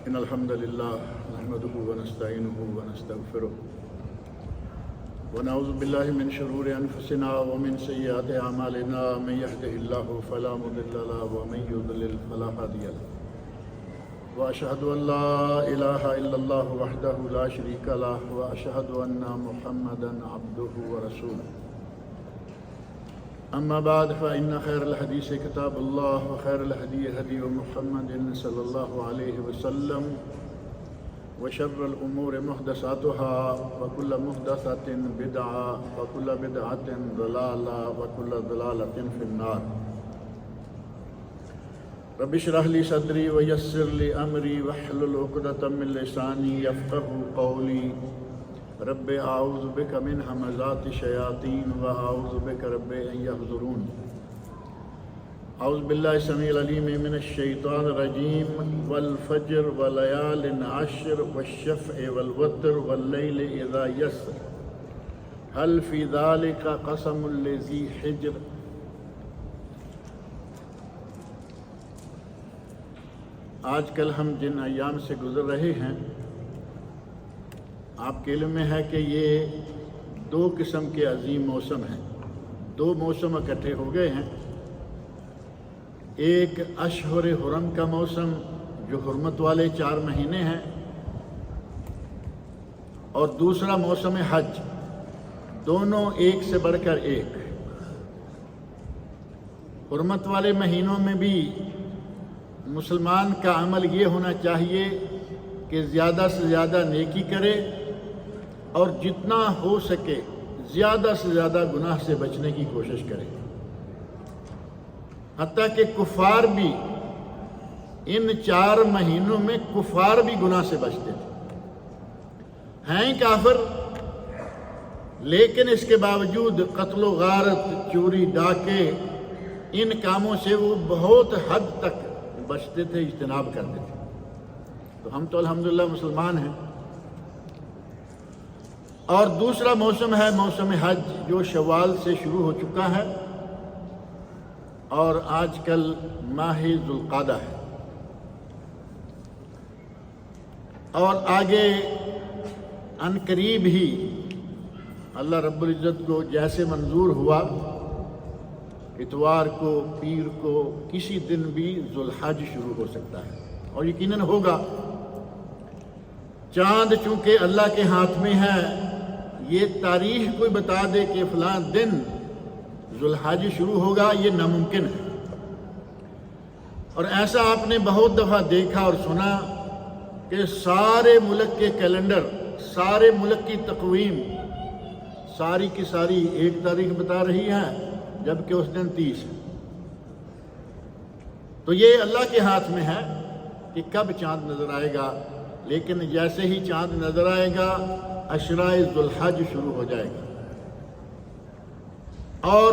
إن الحمد لله نحمده ونستعينه ونستغفره ونعوذ بالله من شرور أنفسنا ومن سيئات أعمالنا من يهده الله فلا مضل له ومن يضلل فلا هادي له وأشهد أن لا إله إلا الله وحده لا شريك له وأشهد أن محمدا عبده ورسوله أما بعد فإن خير الحديث كتاب الله وخير الهدي هدي محمد صلى الله عليه وسلم وشر الأمور محدثاتها وكل محدثة بدعة وكل بدعة ضلالة وكل ضلالة في النار رب اشرح لي صدري ويسر لي أمري واحلل عقدة من لساني يفقهوا قولي رب اعوذ بک من همزات الشیاطین واعوذ بک رب ان یحضرون اعوذ باللہ السمیع العلیم من الشیطان الرجیم والفجر وليال عشر والشفع والوتر واللیل اذا یسر هل فی ذلک قسم لذی حجر۔ آج کل ہم جن ایام سے گزر رہے ہیں آپ کے علم میں ہے کہ یہ دو قسم کے عظیم موسم ہیں، دو موسم اکٹھے ہو گئے ہیں۔ ایک اشہر حرم کا موسم جو حرمت والے 4 مہینے ہیں، اور دوسرا موسم حج، دونوں ایک سے بڑھ کر ایک۔ حرمت والے مہینوں میں بھی مسلمان کا عمل یہ ہونا چاہیے کہ زیادہ سے زیادہ نیکی کرے اور جتنا ہو سکے زیادہ سے زیادہ گناہ سے بچنے کی کوشش کرے۔ حتیٰ کہ کفار بھی ان 4 مہینوں میں کفار بھی گناہ سے بچتے تھے، ہیں کافر لیکن اس کے باوجود قتل و غارت، چوری، ڈاکے، ان کاموں سے وہ بہت حد تک بچتے تھے، اجتناب کرتے تھے۔ تو ہم تو الحمدللہ مسلمان ہیں۔ اور دوسرا موسم ہے موسم حج، جو شوال سے شروع ہو چکا ہے اور آج کل ماہ ذوالقعدہ ہے، اور آگے عنقریب ہی اللہ رب العزت کو جیسے منظور ہوا، اتوار کو، پیر کو، کسی دن بھی ذوالحج شروع ہو سکتا ہے، اور یقیناً ہوگا۔ چاند چونکہ اللہ کے ہاتھ میں ہے، یہ تاریخ کوئی بتا دے کہ فلاں دن ذوالحج شروع ہوگا، یہ ناممکن ہے۔ اور ایسا آپ نے بہت دفعہ دیکھا اور سنا کہ سارے ملک کے کیلنڈر، سارے ملک کی تقویم ساری کی ساری ایک تاریخ بتا رہی ہے، جبکہ اس دن 30 ہے۔ تو یہ اللہ کے ہاتھ میں ہے کہ کب چاند نظر آئے گا، لیکن جیسے ہی چاند نظر آئے گا عشرۂ ذوالحج شروع ہو جائے گا۔ اور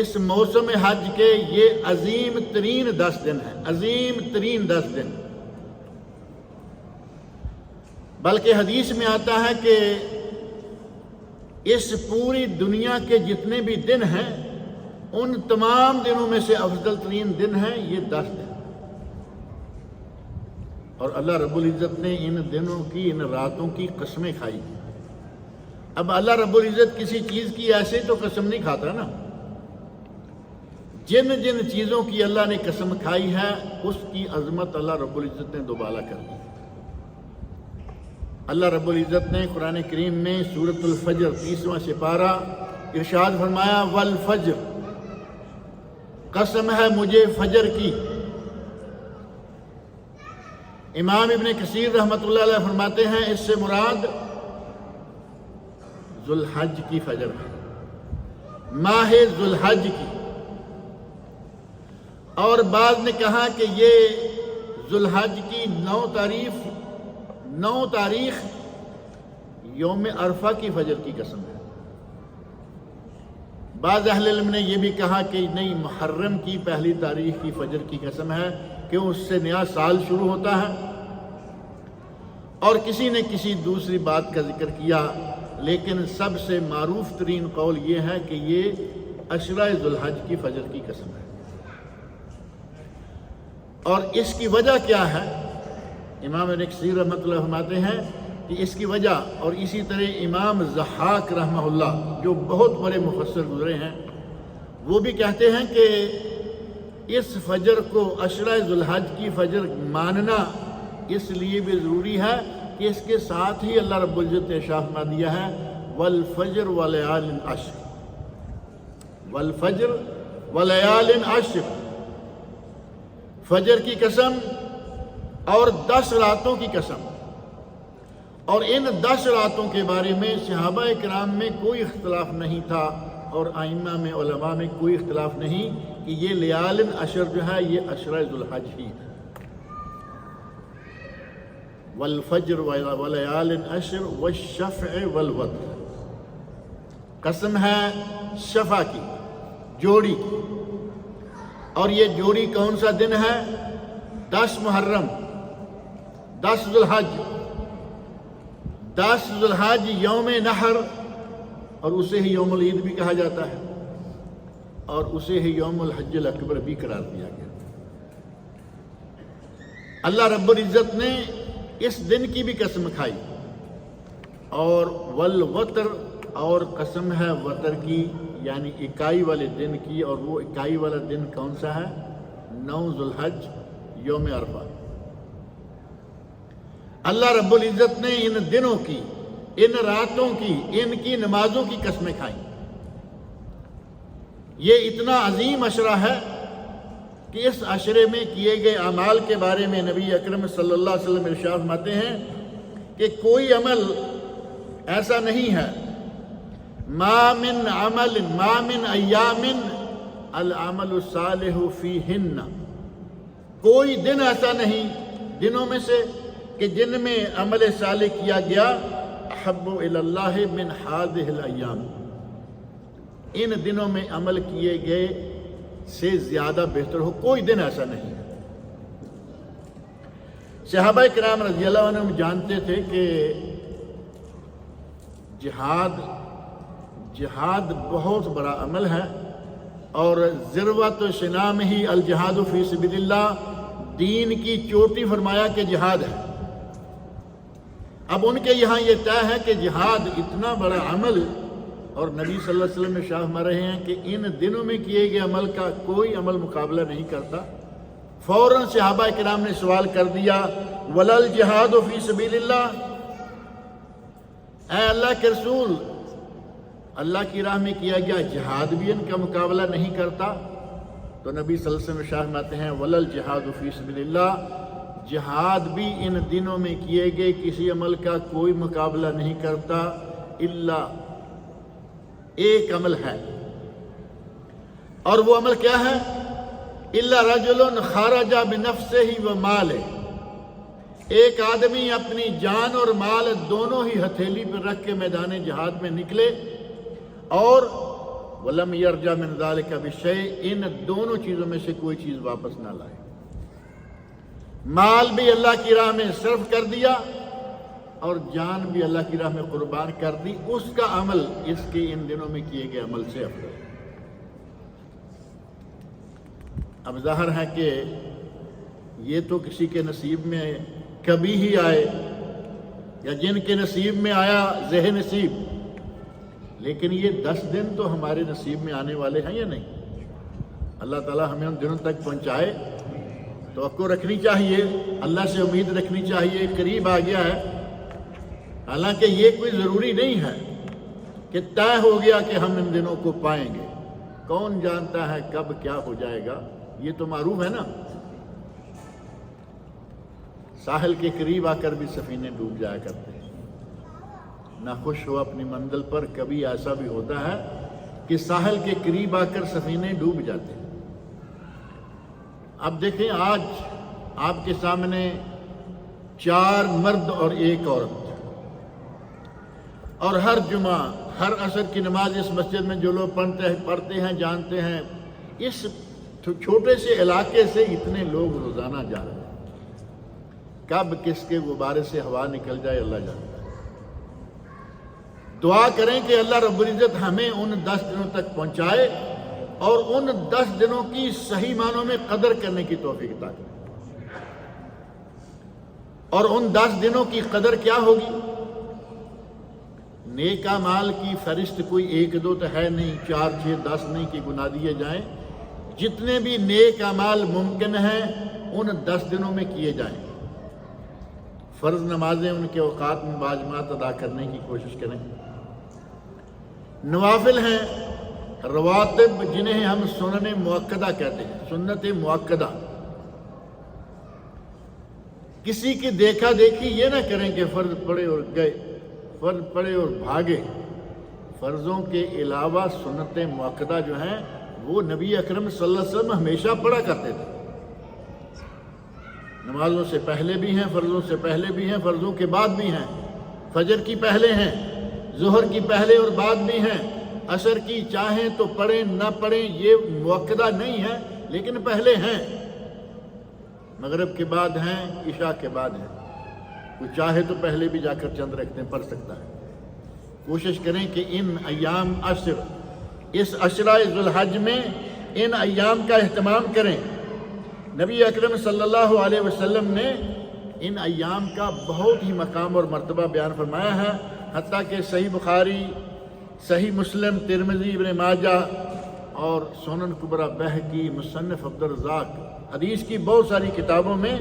اس موسم حج کے یہ عظیم ترین 10 دن ہیں، عظیم ترین 10 دن۔ بلکہ حدیث میں آتا ہے کہ اس پوری دنیا کے جتنے بھی دن ہیں، ان تمام دنوں میں سے افضل ترین دن ہیں یہ 10 دن۔ اور اللہ رب العزت نے ان دنوں کی، ان راتوں کی قسمیں کھائی۔ اب اللہ رب العزت کسی چیز کی ایسے تو قسم نہیں کھاتا نا، جن جن چیزوں کی اللہ نے قسم کھائی ہے اس کی عظمت اللہ رب العزت نے دوبالا کر دی۔ اللہ رب العزت نے قرآن کریم میں سورۃ الفجر 30واں سپارہ ارشاد فرمایا، والفجر، قسم ہے مجھے فجر کی۔ امام ابن کثیر رحمۃ اللہ علیہ فرماتے ہیں اس سے مراد ذوالحج کی فجر ہے، ماہ ذوالحج کی۔ اور بعض نے کہا کہ یہ ذوالحج کی 9 تاریخ یوم عرفہ کی فجر کی قسم ہے۔ بعض اہل علم نے یہ بھی کہا کہ نہیں، محرم کی 1 تاریخ کی فجر کی قسم ہے، کیوں اس سے نیا سال شروع ہوتا ہے۔ اور کسی نے کسی دوسری بات کا ذکر کیا، لیکن سب سے معروف ترین قول یہ ہے کہ یہ عشرۂ ذوالحج کی فجر کی قسم ہے۔ اور اس کی وجہ کیا ہے؟ امام ابن کثیر رحمۃ اللہ فرماتے ہیں کہ اس کی وجہ، اور اسی طرح امام ضحاک رحمہ اللہ جو بہت بڑے مفسر گزرے ہیں، وہ بھی کہتے ہیں کہ اس فجر کو عشرہ ذو الحج کی فجر ماننا اس لیے بھی ضروری ہے کہ اس کے ساتھ ہی اللہ رب العزت نے ارشاد فرما دیا ہے والفجر ولیال عشر، والفجر ولیال عشر، فجر کی قسم اور 10 راتوں کی قسم۔ اور ان 10 راتوں کے بارے میں صحابہ کرام میں کوئی اختلاف نہیں تھا، اور ائمہ میں، علماء میں کوئی اختلاف نہیں کہ یہ لیال عشر جو ہے یہ عشرہ ذو الحج ہی ہے۔ والفجر ولیال عشر والشفع والوتر، قسم ہے شفع کی، جوڑی کی، اور یہ جوڑی کون سا دن ہے؟ 10 محرم، 10 ذو الحج، 10 ذو الحج یوم نحر، اور اسے ہی یوم العید بھی کہا جاتا ہے، اور اسے ہی یوم الحج الاکبر بھی قرار دیا گیا۔ اللہ رب العزت نے اس دن کی بھی قسم کھائی، اور والوتر، اور قسم ہے وتر کی، یعنی اکائی والے دن کی، اور وہ اکائی والا دن کون سا ہے؟ 9 ذو الحج یوم عرفہ۔ اللہ رب العزت نے ان دنوں کی، ان راتوں کی، ان کی نمازوں کی قسمیں کھائیں۔ یہ اتنا عظیم عشرہ ہے کہ اس عشرے میں کیے گئے اعمال کے بارے میں نبی اکرم صلی اللہ علیہ وسلم ارشاد فرماتے ہیں کہ کوئی عمل ایسا نہیں ہے، ما من ایام العمل الصالح فیہن، کوئی دن ایسا نہیں دنوں میں سے کہ جن میں عمل صالح کیا گیا احب الی اللہ من ہذہ الایام، ان دنوں میں عمل کیے گئے سے زیادہ بہتر ہو، کوئی دن ایسا نہیں ہے۔ صحابہ کرام رضی اللہ عنہم جانتے تھے کہ جہاد بہت بڑا عمل ہے، اور ذروۃ سنام ہی الجہاد فی سبیل اللہ، دین کی چوٹی فرمایا کہ جہاد ہے۔ اب ان کے یہاں یہ طے ہے کہ جہاد اتنا بڑا عمل، اور نبی صلی اللہ علیہ وسلم ارشاد فرما رہے ہیں کہ ان دنوں میں کیے گئے عمل کا کوئی عمل مقابلہ نہیں کرتا۔ فوراً صحابہ کرام نے سوال کر دیا ولل جہاد فی سبیل اللہ، اے اللہ کے رسول، اللہ کی راہ میں کیا گیا جہاد بھی ان کا مقابلہ نہیں کرتا؟ تو نبی صلی اللہ علیہ وسلم ارشاد فرماتے ہیں ولل جہاد فی سبیل اللہ، جہاد بھی ان دنوں میں کیے گئے کسی عمل کا کوئی مقابلہ نہیں کرتا، الا ایک عمل ہے، اور وہ عمل کیا ہے؟ الا رجل خرج بنفسہ ومالہ، ایک آدمی اپنی جان اور مال دونوں ہی ہتھیلی پر رکھ کے میدان جہاد میں نکلے، اور ولم یرجع من ذلک بشیء، ان دونوں چیزوں میں سے کوئی چیز واپس نہ لائے، مال بھی اللہ کی راہ میں صرف کر دیا اور جان بھی اللہ کی راہ میں قربان کر دی، اس کا عمل اس کے ان دنوں میں کیے گئے عمل سے افضل ہے۔ اب ظاہر ہے کہ یہ تو کسی کے نصیب میں کبھی ہی آئے، یا جن کے نصیب میں آیا ذہ نصیب، لیکن یہ 10 دن تو ہمارے نصیب میں آنے والے ہیں یا نہیں؟ اللہ تعالیٰ ہمیں ان دنوں تک پہنچائے، توقع رکھنی چاہیے، اللہ سے امید رکھنی چاہیے، قریب آ گیا ہے۔ حالانکہ یہ کوئی ضروری نہیں ہے کہ طے ہو گیا کہ ہم ان دنوں کو پائیں گے، کون جانتا ہے کب کیا ہو جائے گا، یہ تو معروف ہے نا۔ ساحل کے قریب آ کر بھی سفینے ڈوب جایا کرتے ہیں، نہ خوش ہو اپنی منزل پر، کبھی ایسا بھی ہوتا ہے کہ ساحل کے قریب آ کر سفینے ڈوب جاتے ہیں۔ اب دیکھیں آج آپ کے سامنے 4 مرد اور 1 عورت، اور ہر جمعہ ہر عصر کی نماز اس مسجد میں جو لوگ پڑھتے ہیں جانتے ہیں، اس چھوٹے سے علاقے سے اتنے لوگ روزانہ جا رہے ہیں، کب کس کے غبارے سے ہوا نکل جائے اللہ جانتا ہے۔ دعا کریں کہ اللہ رب العزت ہمیں ان 10 دنوں تک پہنچائے اور ان 10 دنوں کی صحیح معنوں میں قدر کرنے کی توفیق عطا کرے۔ اور ان 10 دنوں کی قدر کیا ہوگی؟ نیک اعمال کی فہرست کوئی 1 2 تو ہے نہیں، 4 6 10 نہیں کہ گنا دیے جائیں. جتنے بھی نیک اعمال ممکن ہیں ان 10 دنوں میں کیے جائیں. فرض نمازیں ان کے اوقات میں باجماعت ادا کرنے کی کوشش کریں. نوافل ہیں، رواتب جنہیں ہم سنن مؤکدہ کہتے ہیں، سنت مؤکدہ. کسی کی دیکھا دیکھی یہ نہ کریں کہ فرض پڑے اور گئے، فرض پڑے اور بھاگے. فرضوں کے علاوہ سنت مؤکدہ جو ہیں وہ نبی اکرم صلی اللہ علیہ وسلم ہمیشہ پڑھا کرتے تھے. نمازوں سے پہلے بھی ہیں، فرضوں سے پہلے بھی ہیں، فرضوں کے بعد بھی ہیں. فجر کی پہلے ہیں، ظہر کی پہلے اور بعد بھی ہیں. عصر کی چاہیں تو پڑھیں نہ پڑھیں یہ مؤکدہ نہیں ہے، لیکن پہلے ہیں. مغرب کے بعد ہیں، عشاء کے بعد ہیں. کوئی چاہے تو پہلے بھی جا کر چند رکھتے پڑھ سکتا ہے. کوشش کریں کہ ان ایام عشر، اس عشرہ ذو الحج میں ان ایام کا اہتمام کریں. نبی اکرم صلی اللہ علیہ وسلم نے ان ایام کا بہت ہی مقام اور مرتبہ بیان فرمایا ہے. حتیٰ کہ صحیح بخاری، صحیح مسلم، ترمذی، ابن ماجہ اور سنن کبریٰ بہقی، مصنف عبدالرزاق، حدیث کی بہت ساری کتابوں میں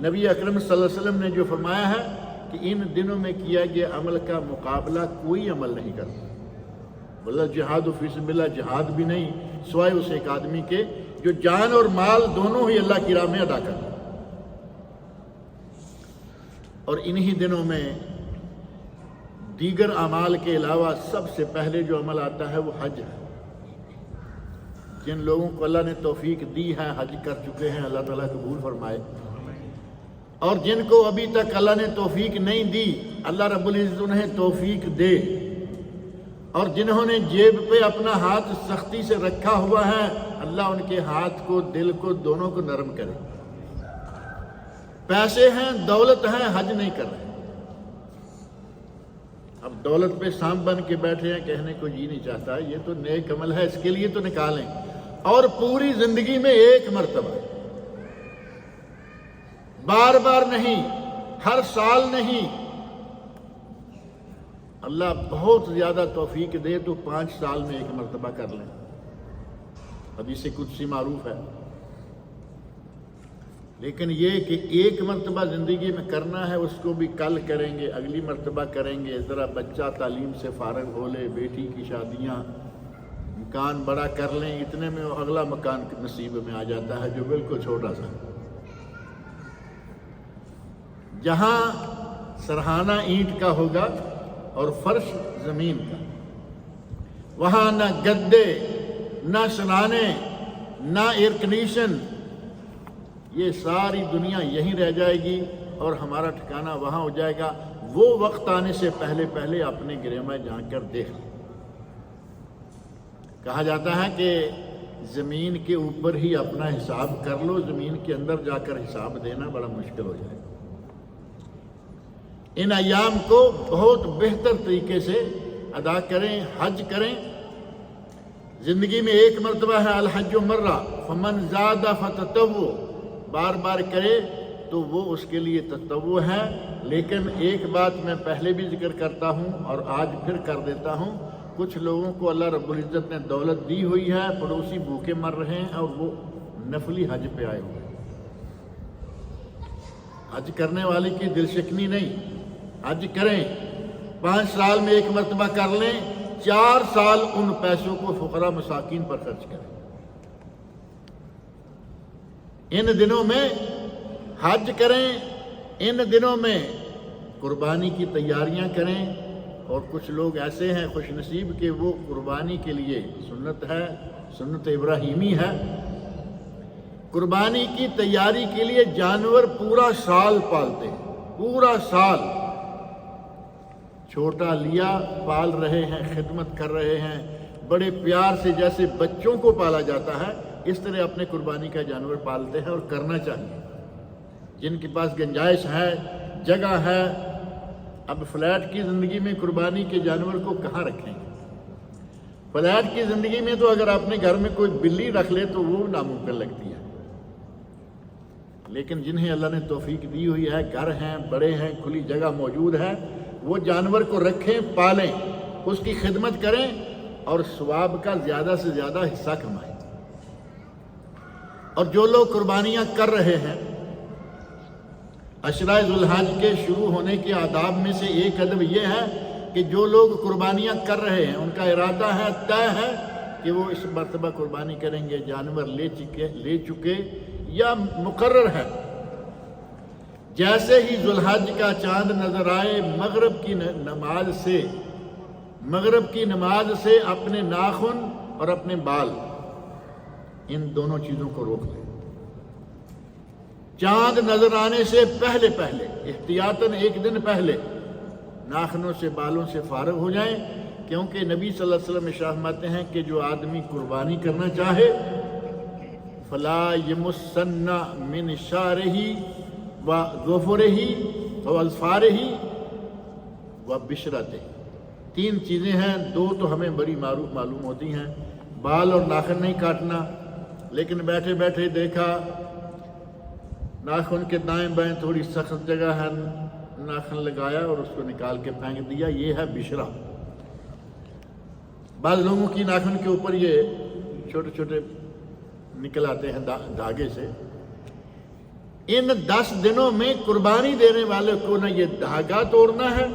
نبی اکرم صلی اللہ علیہ وسلم نے جو فرمایا ہے کہ ان دنوں میں کیا گیا عمل کا مقابلہ کوئی عمل نہیں کرتا. بلّہ جہاد و فی سبیل اللہ، جہاد بھی نہیں سوائے اس ایک آدمی کے جو جان اور مال دونوں ہی اللہ کی راہ میں ادا کرتا. اور انہی دنوں میں دیگر اعمال کے علاوہ سب سے پہلے جو عمل آتا ہے وہ حج ہے. جن لوگوں کو اللہ نے توفیق دی ہے حج کر چکے ہیں، اللہ تعالیٰ قبول فرمائے. اور جن کو ابھی تک اللہ نے توفیق نہیں دی، اللہ رب العزت انہیں توفیق دے. اور جنہوں نے جیب پہ اپنا ہاتھ سختی سے رکھا ہوا ہے، اللہ ان کے ہاتھ کو، دل کو، دونوں کو نرم کرے. پیسے ہیں، دولت ہے، حج نہیں کر رہے. اب دولت پہ سانپ بن کے بیٹھے ہیں، کہنے کو جی نہیں چاہتا. یہ تو نیک عمل ہے، اس کے لیے تو نکالیں. اور پوری زندگی میں ایک مرتبہ، بار بار نہیں، ہر سال نہیں. اللہ بہت زیادہ توفیق دے تو 5 سال میں ایک مرتبہ کر لیں. حدیث قدسی معروف ہے. لیکن یہ کہ ایک مرتبہ زندگی میں کرنا ہے، اس کو بھی کل کریں گے، اگلی مرتبہ کریں گے. ذرا بچہ تعلیم سے فارغ ہو لے، بیٹی کی شادیاں، مکان بڑا کر لیں، اتنے میں اگلا مکان نصیب میں آ جاتا ہے جو بالکل چھوٹا سا. جہاں سرہانہ اینٹ کا ہوگا اور فرش زمین کا، وہاں نہ گدے، نہ سلانے، نہ ایئر کنڈیشن. یہ ساری دنیا یہیں رہ جائے گی اور ہمارا ٹھکانہ وہاں ہو جائے گا. وہ وقت آنے سے پہلے پہلے اپنے گرہ میں جا کر دیکھ لیں. کہا جاتا ہے کہ زمین کے اوپر ہی اپنا حساب کر لو، زمین کے اندر جا کر حساب دینا بڑا مشکل ہو جائے. ان ایام کو بہت بہتر طریقے سے ادا کریں، حج کریں. زندگی میں ایک مرتبہ ہے الحج مرہ، فمن زاد فتطوع، بار بار کرے تو وہ اس کے لیے تطوع ہے. لیکن ایک بات میں پہلے بھی ذکر کرتا ہوں اور آج پھر کر دیتا ہوں، کچھ لوگوں کو اللہ رب العزت نے دولت دی ہوئی ہے، پڑوسی بھوکے مر رہے ہیں اور وہ نفلی حج پہ آئے ہوئے ہیں. حج کرنے والے کی دل شکنی نہیں، حج کریں. 5 سال میں ایک مرتبہ کر لیں، 4 سال ان پیسوں کو فقراء مساکین پر خرچ کریں. ان دنوں میں حج کریں، ان دنوں میں قربانی کی تیاریاں کریں. اور کچھ لوگ ایسے ہیں خوش نصیب کہ وہ قربانی کے لیے، سنت ہے، سنت ابراہیمی ہے، قربانی کی تیاری کے لیے جانور پورا سال پالتے ہیں. پورا سال چھوٹا لیا، پال رہے ہیں، خدمت کر رہے ہیں، بڑے پیار سے جیسے بچوں کو پالا جاتا ہے اس طرح اپنے قربانی کا جانور پالتے ہیں. اور کرنا چاہیے. جن کے پاس گنجائش ہے، جگہ ہے. اب فلیٹ کی زندگی میں قربانی کے جانور کو کہاں رکھیں گے؟ فلیٹ کی زندگی میں تو اگر اپنے گھر میں کوئی بلی رکھ لے تو وہ ناممکن لگتی ہے. لیکن جنہیں اللہ نے توفیق دی ہوئی ہے، گھر ہیں، بڑے ہیں، کھلی جگہ موجود ہے، وہ جانور کو رکھیں، پالیں، اس کی خدمت کریں اور ثواب کا زیادہ سے زیادہ حصہ کمائیں۔ اور جو لوگ قربانیاں کر رہے ہیں، عشرہ ذوالحج کے شروع ہونے کے آداب میں سے ایک ادب یہ ہے کہ جو لوگ قربانیاں کر رہے ہیں ان کا ارادہ ہے، طے ہے کہ وہ اس مرتبہ قربانی کریں گے، جانور لے چکے یا مقرر ہے۔ جیسے ہی ذوالحج کا چاند نظر آئے، مغرب کی نماز سے اپنے ناخن اور اپنے بال، ان دونوں چیزوں کو روک لیں۔ چاند نظر آنے سے پہلے احتیاطاً ایک دن پہلے ناخنوں سے، بالوں سے فارغ ہو جائیں، کیونکہ نبی صلی اللہ علیہ وسلم ارشاد فرماتے ہیں کہ جو آدمی قربانی کرنا چاہے فلا یمسن من شعرہ و ظفرہ و اظفارہ و بشرتہ، تین چیزیں ہیں، دو تو ہمیں بڑی معلوم ہوتی ہیں، بال اور ناخن نہیں کاٹنا، لیکن بیٹھے بیٹھے دیکھا ناخن کے دائیں بائیں تھوڑی سخت جگہ ہے، ناخن لگایا اور اس کو نکال کے پھینک دیا، یہ ہے بشرا۔ بعض لوگوں کی ناخن کے اوپر یہ چھوٹے چھوٹے نکل آتے ہیں دھاگے سے۔ ان 10 دنوں میں قربانی دینے والے کو نہ یہ دھاگا توڑنا ہے،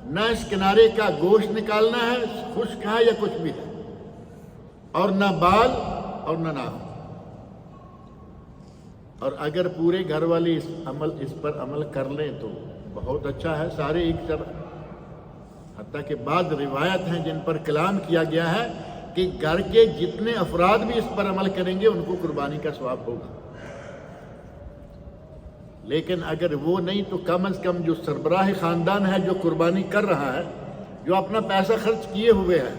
نہ اس کنارے کا گوشت نکالنا ہے، خشک ہے یا کچھ بھی ہے، اور نہ بال اور نہ ناخن۔ اور اگر پورے گھر والے اس پر عمل کر لیں تو بہت اچھا ہے، سارے ایک طرح، حتیٰ کہ بعض روایت ہیں جن پر کلام کیا گیا ہے کہ گھر کے جتنے افراد بھی اس پر عمل کریں گے ان کو قربانی کا ثواب ہوگا۔ لیکن اگر وہ نہیں تو کم از کم جو سربراہ خاندان ہے، جو قربانی کر رہا ہے، جو اپنا پیسہ خرچ کیے ہوئے ہے،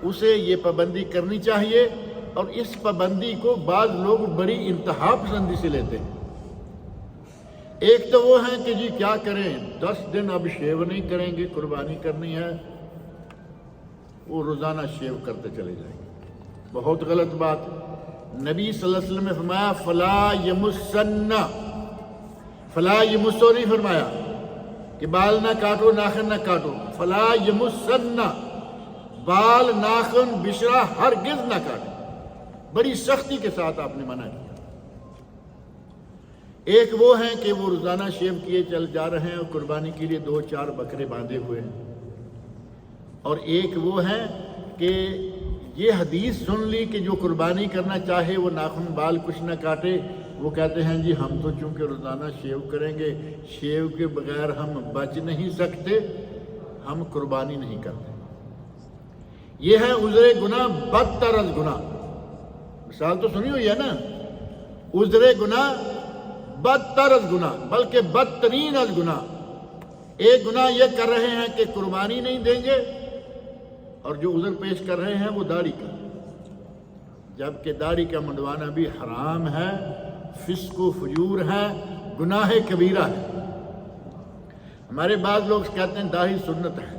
اسے یہ پابندی کرنی چاہیے۔ اور اس پابندی کو بعض لوگ بڑی انتہا پسندی سے لیتے ہیں۔ ایک تو وہ ہیں کہ جی کیا کریں، 10 دن اب شیو نہیں کریں گے، قربانی کرنی ہے، وہ روزانہ شیو کرتے چلے جائیں گے، بہت غلط بات۔ نبی صلی اللہ علیہ وسلم نے فرمایا فلا یمسو نہیں فرمایا کہ بال نہ کاٹو، ناخن نہ کاٹو، فلا یمسن، بال، ناخن، بشرا ہرگز نہ کاٹو، بڑی سختی کے ساتھ آپ نے منع کیا۔ ایک وہ ہیں کہ وہ روزانہ شیو کیے چل جا رہے ہیں اور قربانی کے لیے 2-4 بکرے باندھے ہوئے ہیں، اور ایک وہ ہیں کہ یہ حدیث سن لی کہ جو قربانی کرنا چاہے وہ ناخن بال کچھ نہ کاٹے، وہ کہتے ہیں جی ہم تو چونکہ روزانہ شیو کریں گے، شیو کے بغیر ہم بچ نہیں سکتے، ہم قربانی نہیں کرتے۔ یہ ہے عذر گناہ بدتر از گناہ۔ مثال تو سنی ہوئی ہے نا، عذر گناہ بدتر از گناہ، بلکہ بدترین از گناہ۔ ایک گناہ یہ کر رہے ہیں کہ قربانی نہیں دیں گے، اور جو عذر پیش کر رہے ہیں وہ داڑھی کا، جبکہ داڑھی کا منڈوانا بھی حرام ہے، فسق و فجور ہے، گناہ کبیرہ ہے۔ ہمارے بعض لوگ کہتے ہیں داڑھی سنت ہے،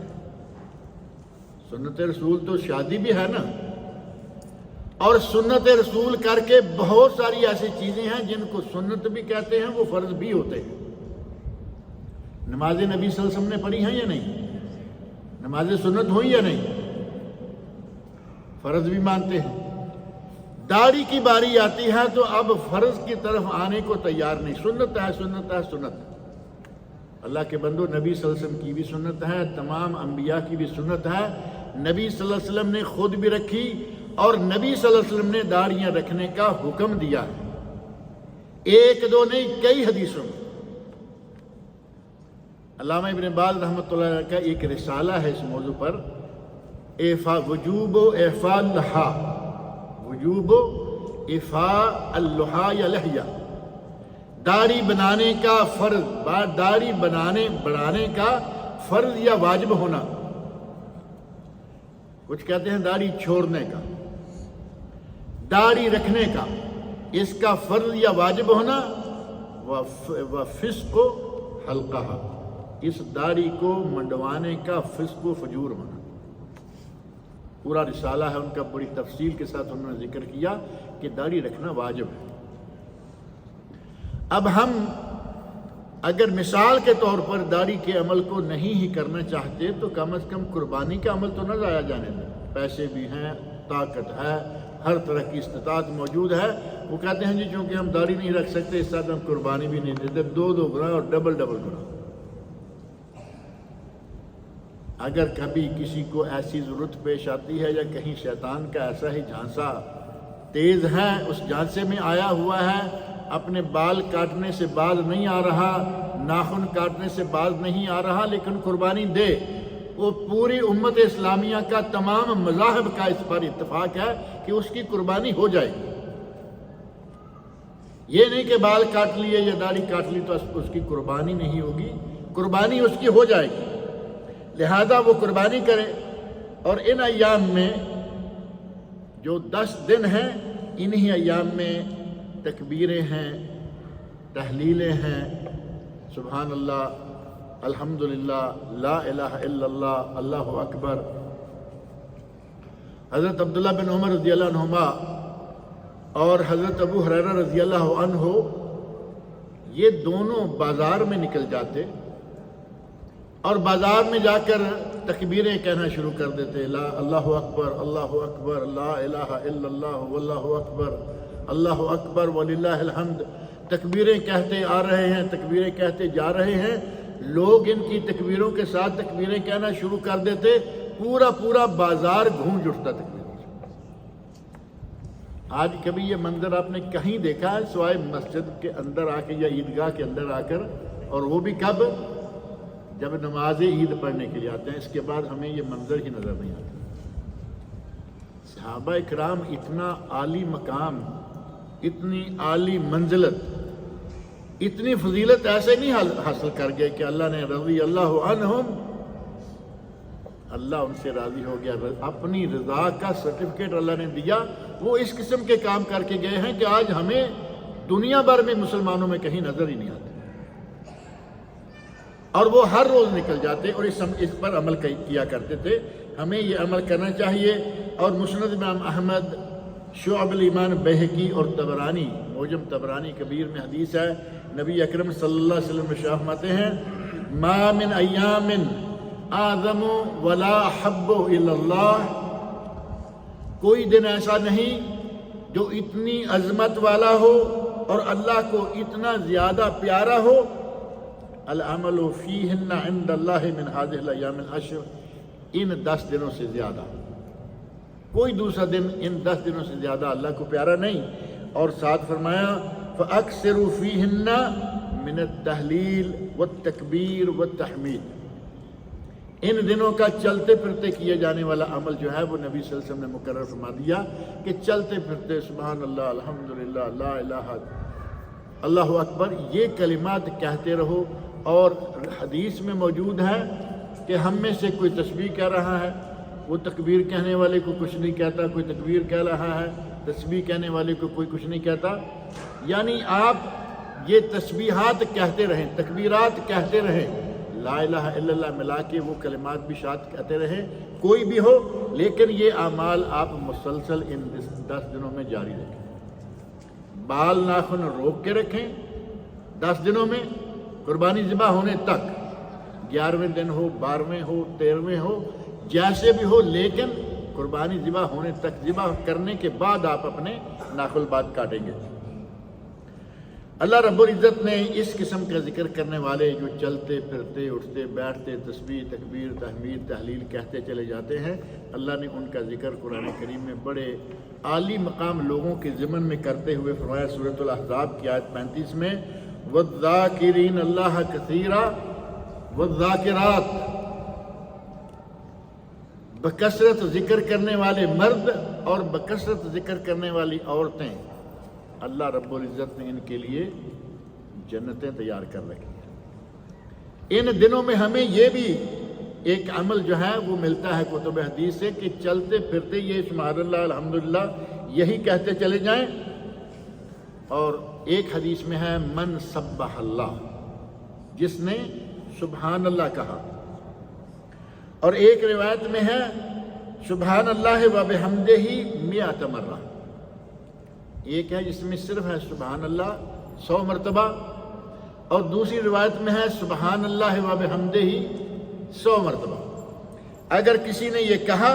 سنت رسول تو شادی بھی ہے نا، اور سنت رسول کر کے بہت ساری ایسی چیزیں ہیں جن کو سنت بھی کہتے ہیں، وہ فرض بھی ہوتے ہیں۔ نماز نبی صلی اللہ علیہ وسلم نے پڑھی ہیں یا نہیں؟ نماز سنت ہوئی یا نہیں؟ فرض بھی مانتے ہیں۔ داڑھی کی باری آتی ہے تو اب فرض کی طرف آنے کو تیار نہیں، سنت ہے، سنت ہے، سنت ہے۔ اللہ کے بندو، نبی صلی اللہ علیہ وسلم کی بھی سنت ہے، تمام انبیاء کی بھی سنت ہے، نبی صلی اللہ علیہ وسلم نے خود بھی رکھی، اور نبی صلی اللہ علیہ وسلم نے داڑیاں رکھنے کا حکم دیا ہے، ایک دو نہیں، کئی حدیثوں میں۔ علامہ ابن باز رحمۃ اللہ علیہ کا ایک رسالہ ہے اس موضوع پر، وجوب اعفاء اللحا، وجوب اعفاء اللحا یا لحیہ، داڑھی بنانے کا فرض، داڑھی بڑھانے کا فرض یا واجب ہونا۔ کچھ کہتے ہیں داڑھی چھوڑنے کا، داڑھی رکھنے کا، اس کا فرض یا واجب ہونا، وفسق حلقہ، اس داڑھی کو منڈوانے کا فسق و فجور ہونا۔ پورا رسالہ ہے ان کا، بڑی تفصیل کے ساتھ انہوں نے ذکر کیا کہ داڑھی رکھنا واجب ہے۔ اب ہم اگر مثال کے طور پر داڑھی کے عمل کو نہیں ہی کرنا چاہتے تو کم از کم قربانی کا عمل تو نہ ضائع جانے دیں. پیسے بھی ہیں، طاقت ہے، ہر طرح کی استطاعت موجود ہے. وہ کہتے ہیں جی چونکہ ہم داڑھی نہیں رکھ سکتے اس ساتھ ہم قربانی بھی نہیں دیتے. دو گناہ اور ڈبل گناہ. اگر کبھی کسی کو ایسی ضرورت پیش آتی ہے یا کہیں شیطان کا ایسا ہی جھانسا تیز ہے، اس جھانسے میں آیا ہوا ہے، اپنے بال کاٹنے سے باز نہیں آ رہا، ناخن کاٹنے سے باز نہیں آ رہا، لیکن قربانی دے، وہ پوری امت اسلامیہ کا تمام مذاہب کا اس پر اتفاق ہے کہ اس کی قربانی ہو جائے گی. یہ نہیں کہ بال کاٹ لیے یا داڑھی کاٹ لی تو اس کی قربانی نہیں ہوگی، قربانی اس کی ہو جائے گی. لہذا وہ قربانی کرے. اور ان ایام میں جو 10 دن ہیں، انہی ایام میں تکبیریں ہیں، تحلیلیں ہیں، سبحان اللہ، الحمدللہ، لا الہ الا اللہ، اللہ اکبر. حضرت عبداللہ بن عمر رضی اللہ عنہما اور حضرت ابو ہریرہ رضی اللہ عنہ یہ دونوں بازار میں نکل جاتے اور بازار میں جا کر تکبیریں کہنا شروع کر دیتے. اللہ اکبر، اللہ اکبر، لا الہ الا اللہ، واللہ اکبر، اللہ اکبر وللہ الحمد. تکبیریں کہتے آ رہے ہیں، تکبیریں کہتے جا رہے ہیں. لوگ ان کی تکبیروں کے ساتھ تکبیریں کہنا شروع کر دیتے. پورا بازار گھوم اٹھتا تکبیروں سے. آج کبھی یہ منظر آپ نے کہیں دیکھا ہے سوائے مسجد کے اندر آ کے یا عیدگاہ کے اندر آ کر؟ اور وہ بھی کب؟ جب نماز عید پڑھنے کے لیے آتے ہیں. اس کے بعد ہمیں یہ منظر ہی نظر نہیں آتا. صحابہ اکرام اتنا عالی مقام، اتنی عالی منزلت، اتنی فضیلت ایسے نہیں حاصل کر گئے کہ اللہ نے رضی اللہ عنہم، اللہ ان سے راضی ہو گیا، اپنی رضا کا سرٹیفکیٹ اللہ نے دیا. وہ اس قسم کے کام کر کے گئے ہیں کہ آج ہمیں دنیا بھر میں مسلمانوں میں کہیں نظر ہی نہیں آتے. اور وہ ہر روز نکل جاتے اور اس پر عمل کیا کرتے تھے. ہمیں یہ عمل کرنا چاہیے. اور مسند امام احمد، شعب الایمان بیہقی اور طبرانی، معجم طبرانی کبیر میں حدیث ہے، نبی اکرم صلی اللہ علیہ وسلم ارشاد فرماتے ہیں ما من ایام اعظم ولا احب الی اللہ، کوئی دن ایسا نہیں جو اتنی عظمت والا ہو اور اللہ کو اتنا زیادہ پیارا ہو. العمل فیہن عند اللہ من هذه الايام العشر، ان 10 دنوں سے زیادہ کوئی دوسرا دن ان 10 دنوں سے زیادہ اللہ کو پیارا نہیں. اور ساتھ فرمایا فَأَكْثِرُوا فِيهِنَّ مِنَ التَّحْلِيلِ وَالتَّكْبِيرِ وَالتَّحْمِيدِ. ان دنوں کا چلتے پھرتے کیے جانے والا عمل جو ہے وہ نبی صلی اللہ علیہ وسلم نے مقرر فرما دیا کہ چلتے پھرتے سبحان اللہ، الحمدللہ، لا الہ، اللہ اکبر، یہ کلمات کہتے رہو. اور حدیث میں موجود ہے کہ ہم میں سے کوئی تسبیح کہہ رہا ہے، وہ تکبیر کہنے والے کو کچھ نہیں کہتا. کوئی تکبیر کہہ رہا ہے، تسبیح کہنے والے کو کوئی کچھ نہیں کہتا. یعنی آپ یہ تسبیحات کہتے رہیں، تکبیرات کہتے رہیں، لا الہ الا اللہ ملا کے وہ کلمات بھی ساتھ کہتے رہیں، کوئی بھی ہو، لیکن یہ اعمال آپ مسلسل ان 10 دنوں میں جاری رکھیں. بال ناخن روک کے رکھیں 10 دنوں میں، قربانی ذبح ہونے تک، 11ویں دن ہو، 12ویں ہو، 13ویں ہو، جیسے بھی ہو، لیکن قربانی ذبح ہونے تک، ذبح کرنے کے بعد آپ اپنے ناخن بات کاٹیں گے. اللہ رب العزت نے اس قسم کا ذکر کرنے والے جو چلتے پھرتے اٹھتے بیٹھتے تسبیح تکبیر تحمید تحلیل کہتے چلے جاتے ہیں، اللہ نے ان کا ذکر قرآن کریم میں بڑے عالی مقام لوگوں کے ضمن میں کرتے ہوئے فرمایا. سورۃ الاحزاب کی آیت 35 میں وَالذَّاكِرِينَ اللَّهَ كَثِيرًا وَالذَّاكِرَاتِ، بکثرت ذکر کرنے والے مرد اور بکثرت ذکر کرنے والی عورتیں، اللہ رب العزت نے ان کے لیے جنتیں تیار کر رکھی ہیں. ان دنوں میں ہمیں یہ بھی ایک عمل جو ہے وہ ملتا ہے کتب حدیث سے کہ چلتے پھرتے یہ سبحان اللہ الحمدللہ یہی کہتے چلے جائیں. اور ایک حدیث میں ہے من سبح اللہ، جس نے سبحان اللہ کہا. اور ایک روایت میں ہے سبحان اللہ و بحمدہ 100 مرہ. ایک ہے جس میں صرف ہے سبحان اللہ 100 مرتبہ، اور دوسری روایت میں ہے سبحان اللہ و بحمدہ 100 مرتبہ۔ اگر کسی نے یہ کہا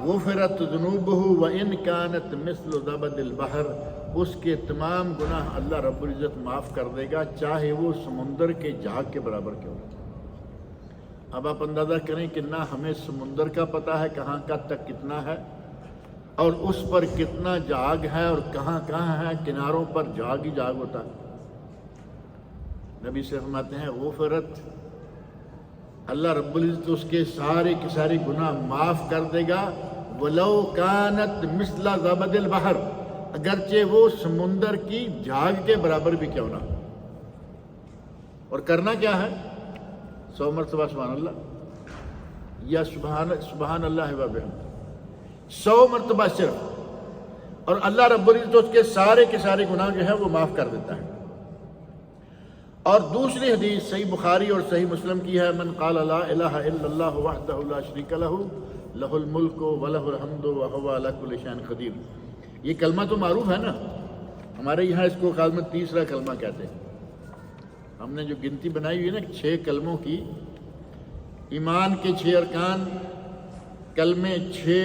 غفرت ذنوبہ وان کانت مثل زبد البحر، اس کے تمام گناہ اللہ رب العزت معاف کر دے گا، چاہے وہ سمندر کے جھاگ کے برابر کیوں ہو۔ اب آپ اندازہ کریں کہ نہ ہمیں سمندر کا پتہ ہے کہاں کا تک کتنا ہے، اور اس پر کتنا جھاگ ہے، اور کہاں کہاں ہے، کناروں پر جھاگ ہی جھاگ ہوتا ہے۔ نبی سے فرماتے ہیں غفرت، اللہ رب العزت اس کے سارے کے سارے گناہ معاف کر دے گا، وَلَوْ كَانَتْ مِثْلَ زَبَدِ الْبَحْرِ، اگرچہ وہ سمندر کی جھاگ کے برابر بھی کیوں نہ۔ اور کرنا کیا ہے؟ 100 مرتبہ سبحان اللہ یا سبحان اللہ و بحمدہ، 100 مرتبہ صرف، اور اللہ رب العزت اس کے سارے گناہ جو ہے وہ معاف کر دیتا ہے۔ اور دوسری حدیث صحیح بخاری اور صحیح مسلم کی ہے، من قال لا الہ الا اللہ وحدہ لا شریک لہ لہ الملک ولہ الحمد وہو علی کل شیء قدیر۔ یہ کلمہ تو معروف ہے نا، ہمارے یہاں اس کو خاص میں تیسرا کلمہ کہتے ہیں۔ ہم نے جو گنتی بنائی ہوئی ہے نا 6 کلموں کی، ایمان کے 6 ارکان، کلمے 6،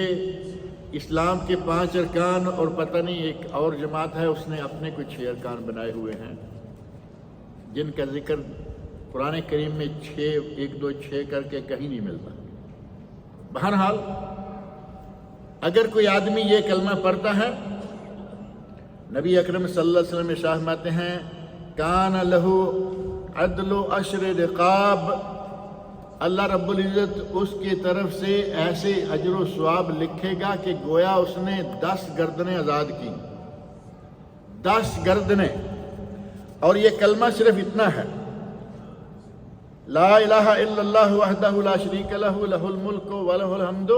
اسلام کے 5 ارکان، اور پتہ نہیں ایک اور جماعت ہے اس نے اپنے کچھ 6 ارکان بنائے ہوئے ہیں، جن کا ذکر قرآن کریم میں 6 1 2 6 کر کے کہیں نہیں ملتا۔ بہرحال اگر کوئی آدمی یہ کلمہ پڑھتا ہے، نبی اکرم صلی اللہ علیہ وسلم ارشاد فرماتے ہیں کان لہ عدل عشر رقاب، اللہ رب العزت اس کی طرف سے ایسے اجر و ثواب لکھے گا کہ گویا اس نے 10 گردنیں آزاد کی، 10 گردنیں۔ اور یہ کلمہ صرف اتنا ہے، لا الہ الا اللہ وحدہ لا شریک لہ لہ الملک ولہ الحمد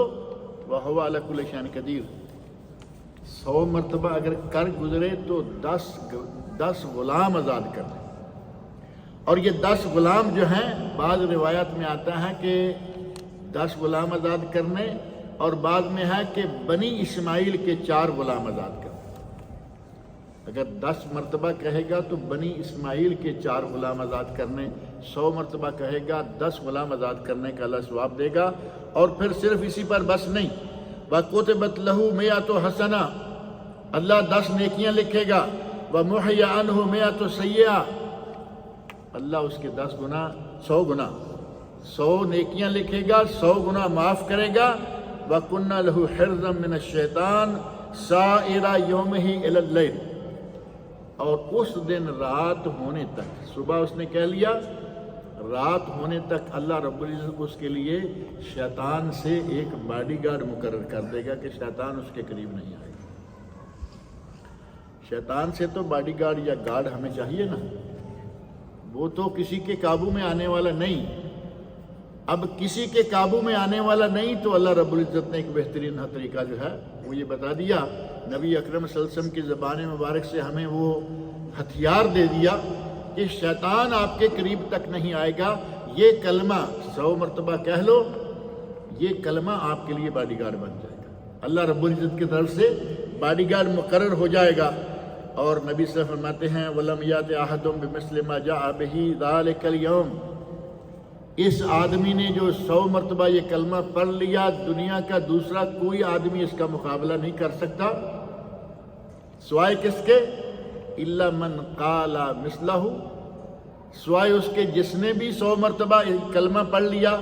وہو علی کل شیء قدیر۔ 100 مرتبہ اگر کر گزرے تو 10 غلام آزاد کر دیں۔ اور یہ 10 غلام جو ہیں، بعض روایات میں آتا ہے کہ 10 غلام آزاد کرنے، اور بعض میں ہے کہ بنی اسماعیل کے 4 غلام آزاد کرنے۔ اگر 10 مرتبہ کہے گا تو بنی اسماعیل کے 4 غلام آزاد کرنے، 100 مرتبہ کہے گا 10 غلام آزاد کرنے کا اللہ ثواب دے گا۔ اور پھر صرف اسی پر بس نہیں، وَكُتِبَتْ لَهُ مِئَةُ حَسَنَةٍ، اللہ 10 نیکیاں لکھے گا، وَمُحِيَ عَنْهُ مِئَةُ سَیِّئَةٍ، اللہ اس کے 10 گناہ 100 گناہ 100 نیکیاں لکھے گا، 100 گناہ معاف کرے گا۔ وَكُنَّا لَهُ حِرْزًا مِّنَ الشَّيْطَانِ سَائِرَ يَوْمِهِ إِلَى اللَّيْلِ، اور اس دن رات ہونے تک، صبح اس نے کہہ لیا، رات ہونے تک اللہ رب العزت اس کے لیے شیطان سے ایک باڈی گارڈ مقرر کر دے گا کہ شیطان اس کے قریب نہیں آئے گا۔ شیطان سے تو باڈی گارڈ یا گارڈ ہمیں چاہیے نا، وہ تو کسی کے قابو میں آنے والا نہیں۔ اب کسی کے قابو میں آنے والا نہیں تو اللہ رب العزت نے ایک بہترین طریقہ جو ہے وہ یہ بتا دیا، نبی اکرم صلی اللہ علیہ وسلم کی زبان مبارک سے ہمیں وہ ہتھیار دے دیا کہ شیطان آپ کے قریب تک نہیں آئے گا۔ یہ کلمہ 100 مرتبہ کہہ لو، یہ کلمہ آپ کے لیے باڈی گارڈ بن جائے گا، اللہ رب العزت کی طرف سے باڈی گارڈ مقرر ہو جائے گا۔ اور نبی صلی اللہ علیہ وسلم فرماتے ہیں وَلَمْ يَأْتِ أَحَدٌ بِمِثْلِ مَا جَاءَ بِهِ ذَلِكَ الْيَوْمِ، اس آدمی نے جو 100 مرتبہ یہ کلمہ پڑھ لیا، دنیا کا دوسرا کوئی آدمی اس کا مقابلہ نہیں کر سکتا، سوائے کس کے؟ إِلَّا مَنْ قَالَ مِثْلَهُ، سوائے اس کے جس نے بھی 100 مرتبہ کلمہ پڑھ لیا،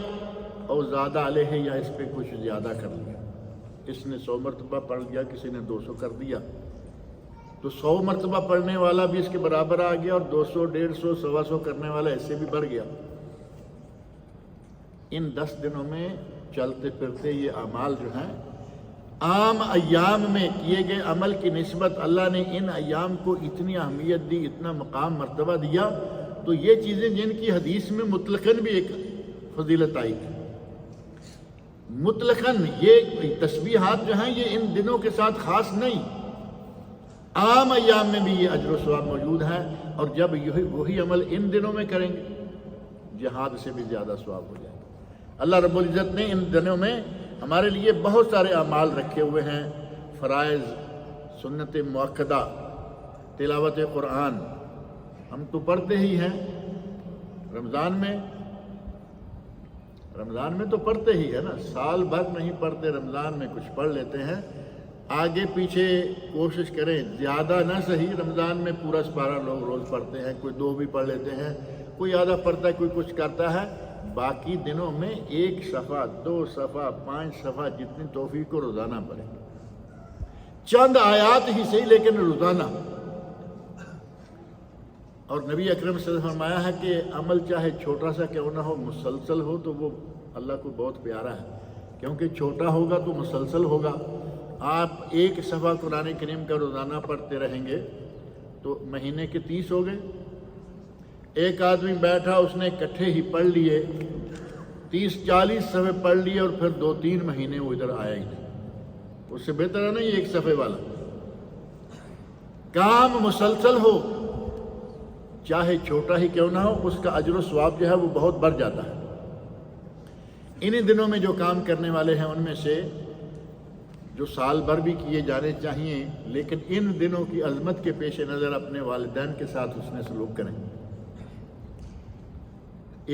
اور زیادہ علیہ، یا اس پہ کچھ زیادہ کر لیا۔ اس نے 100 مرتبہ پڑھ لیا، کسی نے 200 کر دیا، تو 100 مرتبہ پڑھنے والا بھی اس کے برابر آ گیا، اور 200 150 125 کرنے والا ایسے بھی بڑھ گیا۔ ان 10 دنوں میں چلتے پھرتے یہ اعمال جو ہیں، عام ایام میں کیے گئے عمل کی نسبت اللہ نے ان ایام کو اتنی اہمیت دی، اتنا مقام مرتبہ دیا، تو یہ چیزیں جن کی حدیث میں مطلقاً بھی ایک فضیلت آئی تھی، مطلقاً یہ تسبیحات جو ہیں یہ ان دنوں کے ساتھ خاص نہیں، عام ایام میں بھی یہ اجر و ثواب موجود ہے، اور جب وہی عمل ان دنوں میں کریں گے جہاد سے بھی زیادہ ثواب ہو جائے گا۔ اللہ رب العزت نے ان دنوں میں ہمارے لیے بہت سارے اعمال رکھے ہوئے ہیں، فرائض، سنت مؤکدہ، تلاوت قرآن، ہم تو پڑھتے ہی ہیں رمضان میں تو پڑھتے ہی ہے نا، سال بھر نہیں پڑھتے، رمضان میں کچھ پڑھ لیتے ہیں۔ آگے پیچھے کوشش کریں، زیادہ نہ صحیح، رمضان میں پورا سپارہ لوگ روز پڑھتے ہیں، کوئی 2 بھی پڑھ لیتے ہیں، کوئی آدھا پڑھتا ہے، کوئی کچھ کرتا ہے۔ باقی دنوں میں 1 صفحہ 2 صفحہ 5 صفحہ جتنی توفیق کو روزانہ پڑھیں، چند آیات ہی صحیح لیکن روزانہ۔ اور نبی اکرم صلی اللہ علیہ وسلم نے فرمایا ہے کہ عمل چاہے چھوٹا سا کیوں نہ ہو، مسلسل ہو تو وہ اللہ کو بہت پیارا ہے، کیونکہ چھوٹا ہوگا تو مسلسل ہوگا۔ آپ 1 صفحہ قرآن کریم کا روزانہ پڑھتے رہیں گے تو مہینے کے 30 ہو گئے۔ ایک آدمی بیٹھا، اس نے اکٹھے ہی پڑھ لیے 30-40 صفحے پڑھ لیے اور پھر 2-3 مہینے وہ ادھر آیا ہی نہیں، اس سے بہتر ہے نا یہ 1 صفحے والا۔ کام مسلسل ہو چاہے چھوٹا ہی کیوں نہ ہو، اس کا اجر و ثواب جو ہے وہ بہت بڑھ جاتا ہے۔ انہی دنوں میں جو کام کرنے والے ہیں ان میں سے جو سال بھر بھی کیے جانے چاہیے، لیکن ان دنوں کی عظمت کے پیش نظر اپنے والدین کے ساتھ حسن سلوک کریں۔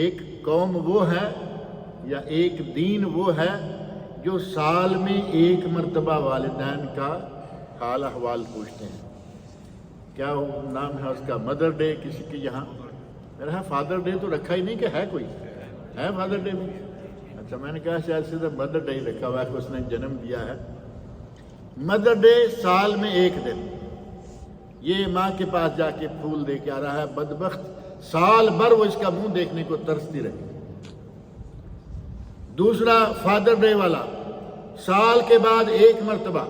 ایک قوم وہ ہے یا ایک دین وہ ہے جو سال میں 1 مرتبہ والدین کا حال احوال پوچھتے ہیں۔ کیا نام ہے اس کا؟ مدر ڈے کسی کے یہاں؟ میرا ہے فادر ڈے تو رکھا ہی نہیں، کہ ہے کوئی ہے فادر ڈے بھی؟ اچھا، میں نے کہا شاید سے مدر ڈے ہی رکھا ہوا ہے کہ اس نے جنم دیا ہے۔ مدر ڈے سال میں 1 دن، یہ ماں کے پاس جا کے پھول دے کے آ رہا ہے، بدبخت سال بھر وہ اس کا منہ دیکھنے کو ترستی رہی۔ دوسرا فادر ڈے والا، سال کے بعد 1 مرتبہ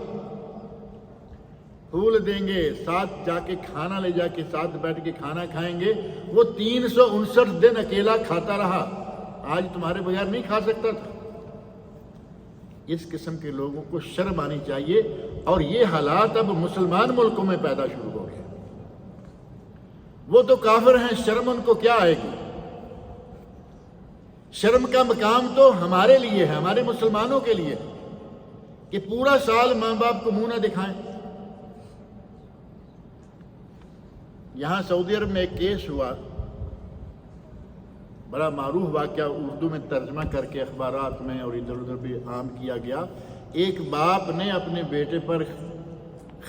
پھول دیں گے، ساتھ جا کے کھانا لے جا کے ساتھ بیٹھ کے کھانا کھائیں گے۔ وہ 359 دن اکیلا کھاتا رہا، آج تمہارے بغیر نہیں کھا سکتا تھا۔ اس قسم کے لوگوں کو شرم آنی چاہیے، اور یہ حالات اب مسلمان ملکوں میں پیدا شروع ہو گئے۔ وہ تو کافر ہیں، شرم ان کو کیا آئے گی؟ شرم کا مقام تو ہمارے لیے ہے، ہمارے مسلمانوں کے لیے، کہ پورا سال ماں باپ کو منہ نہ دکھائیں۔ یہاں سعودی عرب میں ایک کیس ہوا، بڑا معروف واقعہ، اردو میں ترجمہ کر کے اخبارات میں اور ادھر ادھر بھی عام کیا گیا۔ ایک باپ نے اپنے بیٹے پر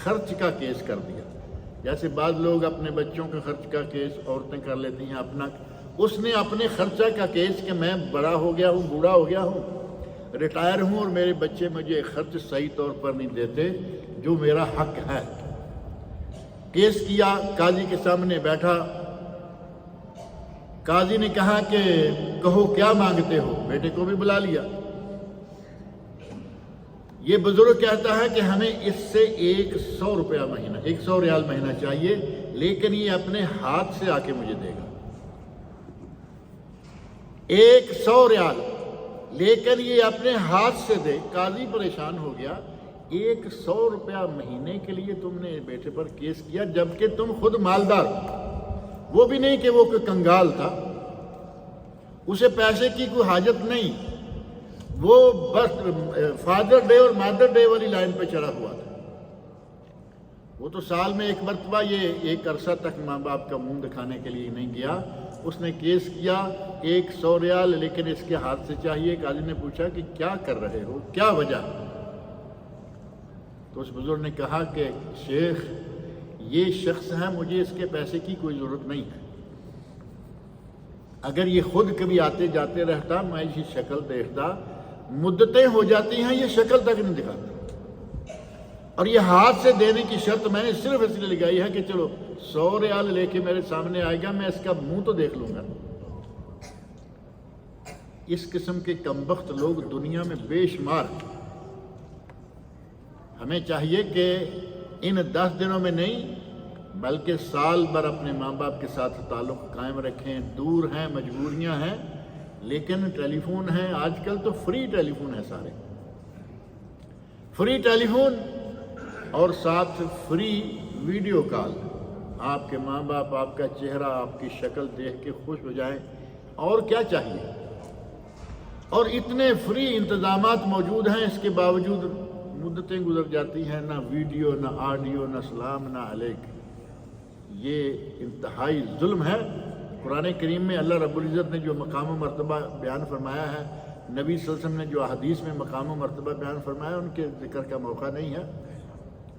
خرچ کا کیس کر دیا، جیسے بعض لوگ اپنے بچوں کا خرچ کا کیس عورتیں کر لیتی ہیں اپنا، اس نے اپنے خرچہ کا کیس کہ میں بڑا ہو گیا ہوں، بوڑھا ہو گیا ہوں، ریٹائر ہوں، اور میرے بچے مجھے خرچ صحیح طور پر نہیں دیتے جو میرا حق ہے۔ کیس کیا، قاضی کے سامنے بیٹھا، قاضی نے کہا کہ کہو کیا مانگتے ہو، بیٹے کو بھی بلا لیا۔ یہ بزرگ کہتا ہے کہ ہمیں اس سے 100 روپیہ مہینہ، 100 ریال مہینہ چاہیے، لیکن یہ اپنے ہاتھ سے آ کے مجھے دے گا۔ 100 ریال لیکن یہ اپنے ہاتھ سے دے۔ قاضی پریشان ہو گیا، 100 روپیہ مہینے کے لیے تم نے بیٹے پر کیس کیا، جبکہ تم خود مالدار، وہ بھی نہیں کہ وہ کوئی کنگال تھا، اسے پیسے کی کوئی حاجت نہیں، وہ بس فادر ڈے اور مادر ڈے والی لائن پہ چڑھا ہوا تھا۔ وہ تو سال میں 1 مرتبہ یہ ایک عرصہ تک ماں باپ کا منہ دکھانے کے لیے نہیں گیا۔ اس نے کیس کیا 100 ریال لیکن اس کے ہاتھ سے چاہیے۔ قاضی نے پوچھا کہ کیا کر رہے ہو، کیا وجہ؟ تو اس بزرگ نے کہا کہ شیخ یہ شخص ہے، مجھے اس کے پیسے کی کوئی ضرورت نہیں ہے، اگر یہ خود کبھی آتے جاتے رہتا میں اسی شکل دیکھتا، مدتیں ہو جاتی ہیں یہ شکل تک نہیں دکھاتا، اور یہ ہاتھ سے دینے کی شرط میں نے صرف اس لیے لگائی ہے کہ چلو 100 ریال لے کے میرے سامنے آئے گا، میں اس کا منہ تو دیکھ لوں گا۔ اس قسم کے کمبخت لوگ دنیا میں بے شمار ہیں۔ ہمیں چاہیے کہ ان 10 دنوں میں نہیں بلکہ سال بھر اپنے ماں باپ کے ساتھ تعلق قائم رکھیں۔ دور ہیں، مجبوریاں ہیں، لیکن ٹیلی فون ہیں، آج کل تو فری ٹیلی فون ہے، سارے فری ٹیلی فون، اور ساتھ فری ویڈیو کال۔ آپ کے ماں باپ آپ کا چہرہ، آپ کی شکل دیکھ کے خوش ہو جائیں، اور کیا چاہیے؟ اور اتنے فری انتظامات موجود ہیں، اس کے باوجود مدتیں گزر جاتی ہیں، نہ ویڈیو، نہ آڈیو، نہ سلام، نہ علیک۔ یہ انتہائی ظلم ہے۔ قرآن کریم میں اللہ رب العزت نے جو مقام و مرتبہ بیان فرمایا ہے، نبی صلی اللہ علیہ وسلم نے جو احادیث میں مقام و مرتبہ بیان فرمایا، ان کے ذکر کا موقع نہیں ہے۔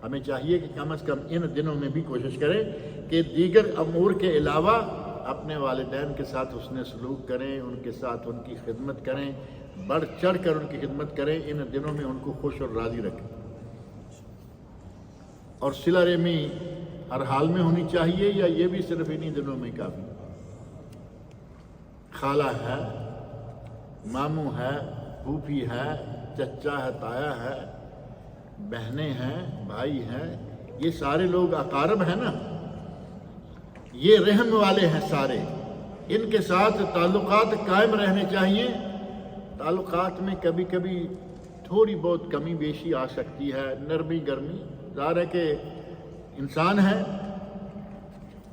ہمیں چاہیے کہ کم از کم ان دنوں میں بھی کوشش کریں کہ دیگر امور کے علاوہ اپنے والدین کے ساتھ حسن سلوک کریں، ان کے ساتھ ان کی خدمت کریں، بڑھ چڑھ کر ان کی خدمت کریں، ان دنوں میں ان کو خوش اور راضی رکھیں۔ اور صلہ رحمی ہر حال میں ہونی چاہیے یا یہ بھی صرف انہی دنوں میں کافی؟ خالہ ہے، ماموں ہے، پھوپھی ہے، چچا ہے، تایا ہے، بہنیں ہیں، بھائی ہیں، یہ سارے لوگ اقارب ہیں نا، یہ رحم والے ہیں سارے، ان کے ساتھ تعلقات قائم رہنے چاہیے۔ تعلقات میں کبھی کبھی تھوڑی بہت کمی بیشی آ سکتی ہے، نرمی گرمی، ظاہر ہے کہ انسان ہے،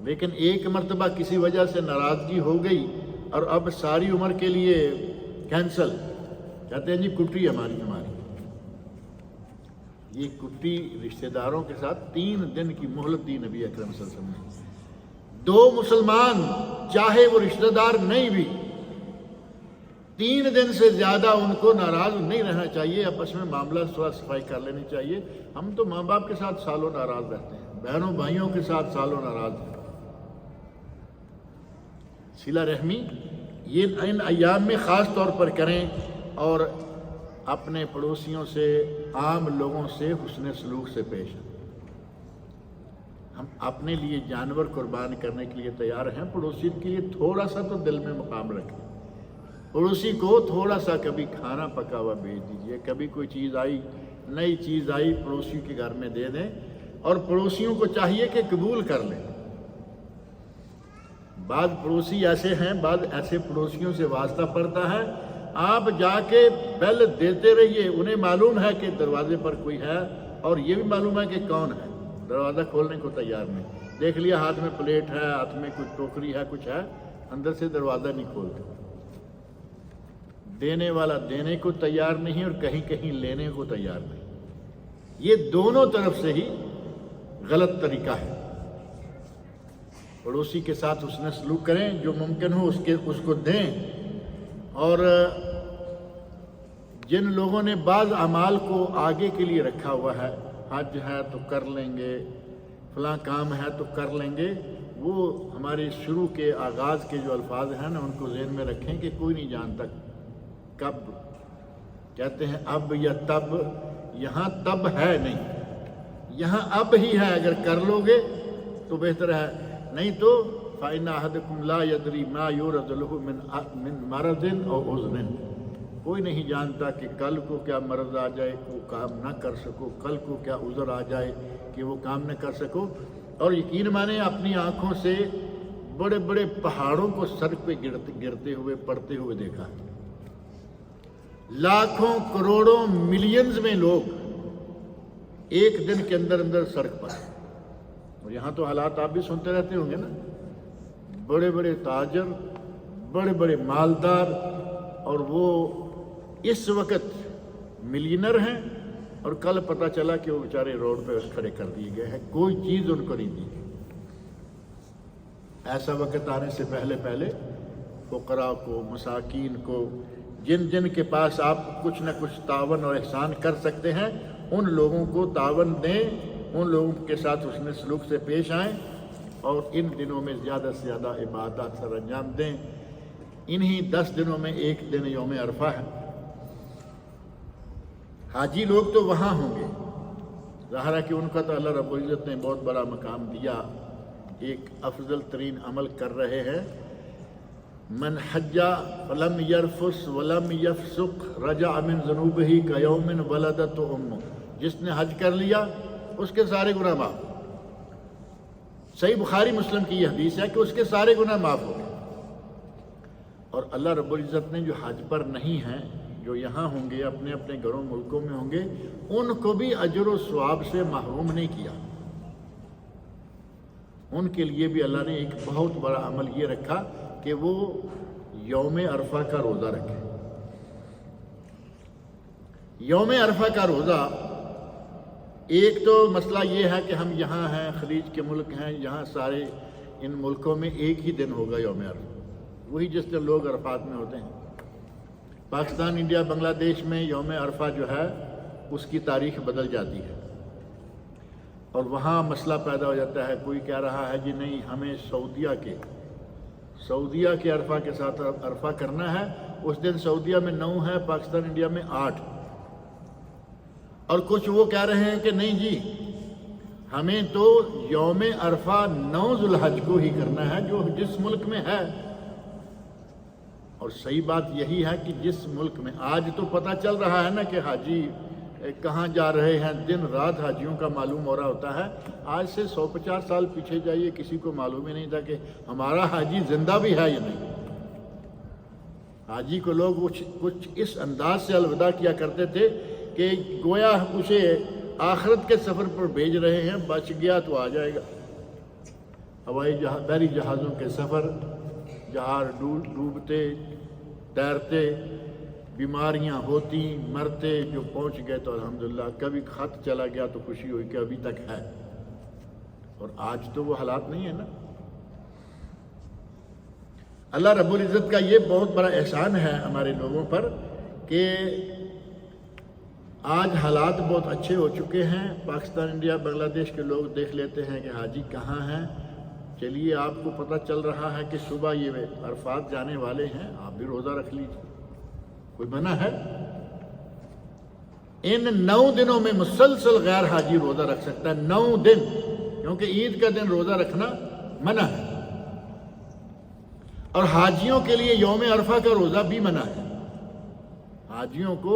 لیکن ایک مرتبہ کسی وجہ سے ناراضگی ہو گئی اور اب ساری عمر کے لیے کینسل، کہتے ہیں جی کٹی ہماری۔ یہ کٹی رشتہ داروں کے ساتھ 3 دن کی مہلت دی نبی اکرم صلی اللہ علیہ وسلم نے۔ 2 مسلمان چاہے وہ رشتہ دار نہیں بھی، 3 دن سے زیادہ ان کو ناراض نہیں رہنا چاہیے، آپس میں معاملہ صفائی کر لینی چاہیے۔ ہم تو ماں باپ کے ساتھ سالوں ناراض رہتے ہیں، بہنوں بھائیوں کے ساتھ سالوں ناراض ہیں۔ صلہ رحمی یہ ان ایام میں خاص طور پر کریں، اور اپنے پڑوسیوں سے، عام لوگوں سے حسن سلوک سے پیش آئیں۔ ہم اپنے لیے جانور قربان کرنے کے لیے تیار ہیں، پڑوسی کے لیے تھوڑا سا تو دل میں مقام رکھیں۔ پڑوسی کو تھوڑا سا کبھی کھانا پکا ہوا بھیج دیجئے، کبھی کوئی چیز آئی، نئی چیز آئی، پڑوسی کے گھر میں دے دیں، اور پڑوسیوں کو چاہیے کہ قبول کر لیں۔ بعض پڑوسی ایسے ہیں، بعض ایسے پڑوسیوں سے واسطہ پڑتا ہے، آپ جا کے بیل دیتے رہیے، انہیں معلوم ہے کہ دروازے پر کوئی ہے، اور یہ بھی معلوم ہے کہ کون ہے، دروازہ کھولنے کو تیار نہیں، دیکھ لیا ہاتھ میں پلیٹ ہے، ہاتھ میں کوئی ٹوکری ہے، کچھ ہے، اندر سے دروازہ نہیں کھولتے۔ دینے والا دینے کو تیار نہیں اور کہیں کہیں لینے کو تیار نہیں، یہ دونوں طرف سے ہی غلط طریقہ ہے۔ پڑوسی کے ساتھ حسن سلوک کریں، جو ممکن ہو اس کو دیں، اور جن لوگوں نے بعض اعمال کو آگے کے لیے رکھا ہوا ہے، حج ہے تو کر لیں گے، فلاں کام ہے تو کر لیں گے، وہ ہمارے شروع کے آغاز کے جو الفاظ ہیں نا، ان کو ذہن میں رکھیں کہ کوئی نہیں جانتا کب، کہتے ہیں اب یا تب، یہاں تب ہے نہیں، یہاں اب ہی ہے، اگر کر لو گے تو بہتر ہے، نہیں تو فَإِنَّ أَحَدَكُمْ لَا يَدْرِي مَا يُورَدُ لَهُ مِنْ مَرَضٍ أَوْ عُذْرٍ۔ کوئی نہیں جانتا کہ کل کو کیا مرض آ جائے کہ وہ کام نہ کر سکو، کل کو کیا عذر آ جائے کہ وہ کام نہ کر سکو۔ اور یقین مانیں اپنی آنکھوں سے بڑے بڑے پہاڑوں کو سڑک پہ گرتے ہوئے پڑتے ہوئے دیکھا، لاکھوں کروڑوں ملینز میں لوگ ایک دن کے اندر اندر سڑک پر، اور یہاں تو حالات آپ بھی سنتے رہتے ہوں گے نا، بڑے بڑے تاجر، بڑے بڑے مالدار، اور وہ اس وقت ملینر ہیں، اور کل پتہ چلا کہ وہ بیچارے روڈ پہ کھڑے کر دیے گئے ہیں، کوئی چیز ان کو نہیں دی گئی۔ ایسا وقت آنے سے پہلے پہلے فقراء کو، مساکین کو، جن کے پاس آپ کچھ نہ کچھ تعاون اور احسان کر سکتے ہیں، ان لوگوں کو تعاون دیں، ان لوگوں کے ساتھ حسن سلوک سے پیش آئیں، اور ان دنوں میں زیادہ سے زیادہ عبادات سر انجام دیں۔ انہی 10 دنوں میں ایک دن یوم عرفہ ہے۔ حاجی لوگ تو وہاں ہوں گے، ظاہر ہے کہ ان کا تو اللہ رب العزت نے بہت بڑا مقام دیا، ایک افضل ترین عمل کر رہے ہیں۔ من حج فلم یرفس ولم یفسق رجع من ذنوبہ کیوم ولدت امہ، جس نے حج کر لیا اس کے سارے گناہ معاف۔ صحیح بخاری مسلم کی یہ حدیث ہے کہ اس کے سارے گناہ معاف ہو گئے۔ اور اللہ رب العزت نے جو حج پر نہیں ہیں، جو یہاں ہوں گے، اپنے اپنے گھروں ملکوں میں ہوں گے، ان کو بھی اجر و ثواب سے محروم نہیں کیا۔ ان کے لیے بھی اللہ نے ایک بہت بڑا عمل یہ رکھا کہ وہ یوم عرفہ کا روزہ رکھیں۔ یوم عرفہ کا روزہ ایک تو مسئلہ یہ ہے کہ ہم یہاں ہیں، خلیج کے ملک ہیں، یہاں سارے ان ملکوں میں ایک ہی دن ہوگا یوم عرفہ، وہی جس دن لوگ عرفات میں ہوتے ہیں۔ پاکستان، انڈیا، بنگلہ دیش میں یوم عرفہ جو ہے اس کی تاریخ بدل جاتی ہے، اور وہاں مسئلہ پیدا ہو جاتا ہے۔ کوئی کہہ رہا ہے جی نہیں، ہمیں سعودیہ کے عرفہ کے ساتھ عرفہ کرنا ہے، اس دن سعودیہ میں 9 ہے، پاکستان انڈیا میں 8، اور کچھ وہ کہہ رہے ہیں کہ نہیں جی ہمیں تو یوم عرفہ 9 ذوالحج کو ہی کرنا ہے جو جس ملک میں ہے۔ اور صحیح بات یہی ہے کہ جس ملک میں آج تو پتہ چل رہا ہے نا کہ حاجی کہاں جا رہے ہیں، دن رات حاجیوں کا معلوم ہو رہا ہوتا ہے۔ آج سے 150 سال پیچھے جائیے، کسی کو معلوم ہی نہیں تھا کہ ہمارا حاجی زندہ بھی ہے یا نہیں۔ حاجی کو لوگ کچھ اس انداز سے الوداع کیا کرتے تھے کہ گویا اسے آخرت کے سفر پر بھیج رہے ہیں، بچ گیا تو آ جائے گا۔ بحری جہازوں کے سفر، جہاز ڈوبتے تیرتے، بیماریاں ہوتی، مرتے، جو پہنچ گئے تو الحمدللہ، کبھی خط چلا گیا تو خوشی ہوئی کہ ابھی تک ہے، اور آج تو وہ حالات نہیں ہے نا۔ اللہ رب العزت کا یہ بہت بڑا احسان ہے ہمارے لوگوں پر کہ آج حالات بہت اچھے ہو چکے ہیں۔ پاکستان، انڈیا، بنگلہ دیش کے لوگ دیکھ لیتے ہیں کہ حاجی کہاں ہیں، چلیے آپ کو پتہ چل رہا ہے کہ صبح یہ عرفات جانے والے ہیں، آپ بھی روزہ رکھ لیجیے، کوئی منع ہے؟ ان 9 دنوں میں مسلسل غیر حاجی روزہ رکھ سکتا ہے، 9 دن، کیونکہ عید کا دن روزہ رکھنا منع ہے، اور حاجیوں کے لیے یوم عرفہ کا روزہ بھی منع ہے۔ حاجیوں کو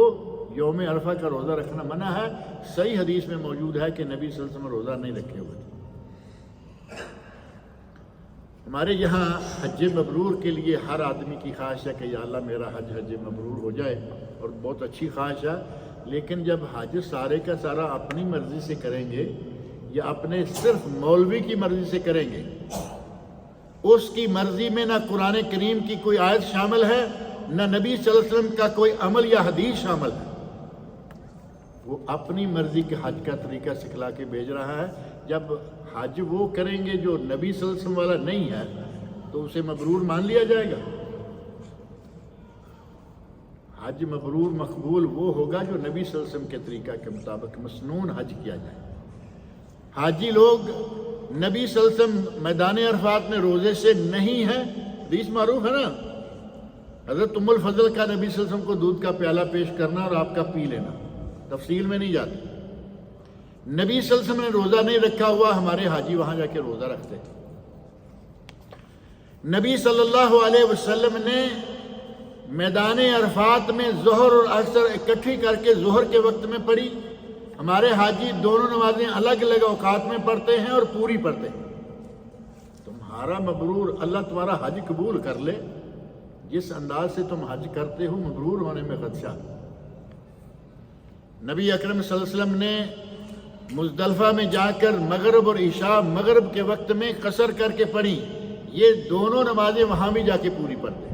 یوم عرفہ کا روزہ رکھنا منع ہے۔ صحیح حدیث میں موجود ہے کہ نبی صلی اللہ علیہ وسلم روزہ نہیں رکھے ہوئے تھے۔ ہمارے یہاں حج مبرور کے لیے ہر آدمی کی خواہش ہے کہ یا اللہ میرا حج مبرور ہو جائے، اور بہت اچھی خواہش ہے، لیکن جب حج سارے کا سارا اپنی مرضی سے کریں گے یا اپنے صرف مولوی کی مرضی سے کریں گے، اس کی مرضی میں نہ قرآن کریم کی کوئی آیت شامل ہے، نہ نبی صلی اللہ علیہ وسلم کا کوئی عمل یا حدیث شامل ہے، وہ اپنی مرضی کے حج کا طریقہ سکھلا کے بھیج رہا ہے۔ جب حج وہ کریں گے جو نبی صلی اللہ علیہ وسلم والا نہیں ہے تو اسے مبرور مان لیا جائے گا؟ حج مبرور مقبول وہ ہوگا جو نبی صلی اللہ علیہ وسلم کے طریقہ کے مطابق مسنون حج کیا جائے۔ حاجی لوگ نبی صلی اللہ علیہ وسلم میدان عرفات میں روزے سے نہیں ہیں، حدیث معروف ہے نا، حضرت ام الفضل کا نبی صلی اللہ علیہ وسلم کو دودھ کا پیالہ پیش کرنا اور آپ کا پی لینا، تفصیل میں نہیں جاتی۔ نبی صلی اللہ علیہ وسلم نے روزہ نہیں رکھا ہوا، ہمارے حاجی وہاں جا کے روزہ رکھتے۔ نبی صلی اللہ علیہ وسلم نے میدان عرفات میں ظہر اور عصر اکٹھی کر کے ظہر کے وقت میں پڑھی، ہمارے حاجی دونوں نمازیں الگ الگ اوقات میں پڑھتے ہیں اور پوری پڑھتے ہیں۔ تمہارا مبرور، اللہ تمہارا حج قبول کر لے، جس انداز سے تم حج کرتے ہو مبرور ہونے میں خدشہ۔ نبی اکرم صلی اللہ علیہ وسلم نے مزدلفہ میں جا کر مغرب اور عشاء مغرب کے وقت میں قصر کر کے پڑھی، یہ دونوں نمازیں وہاں بھی جا کے پوری پڑھتے ہیں۔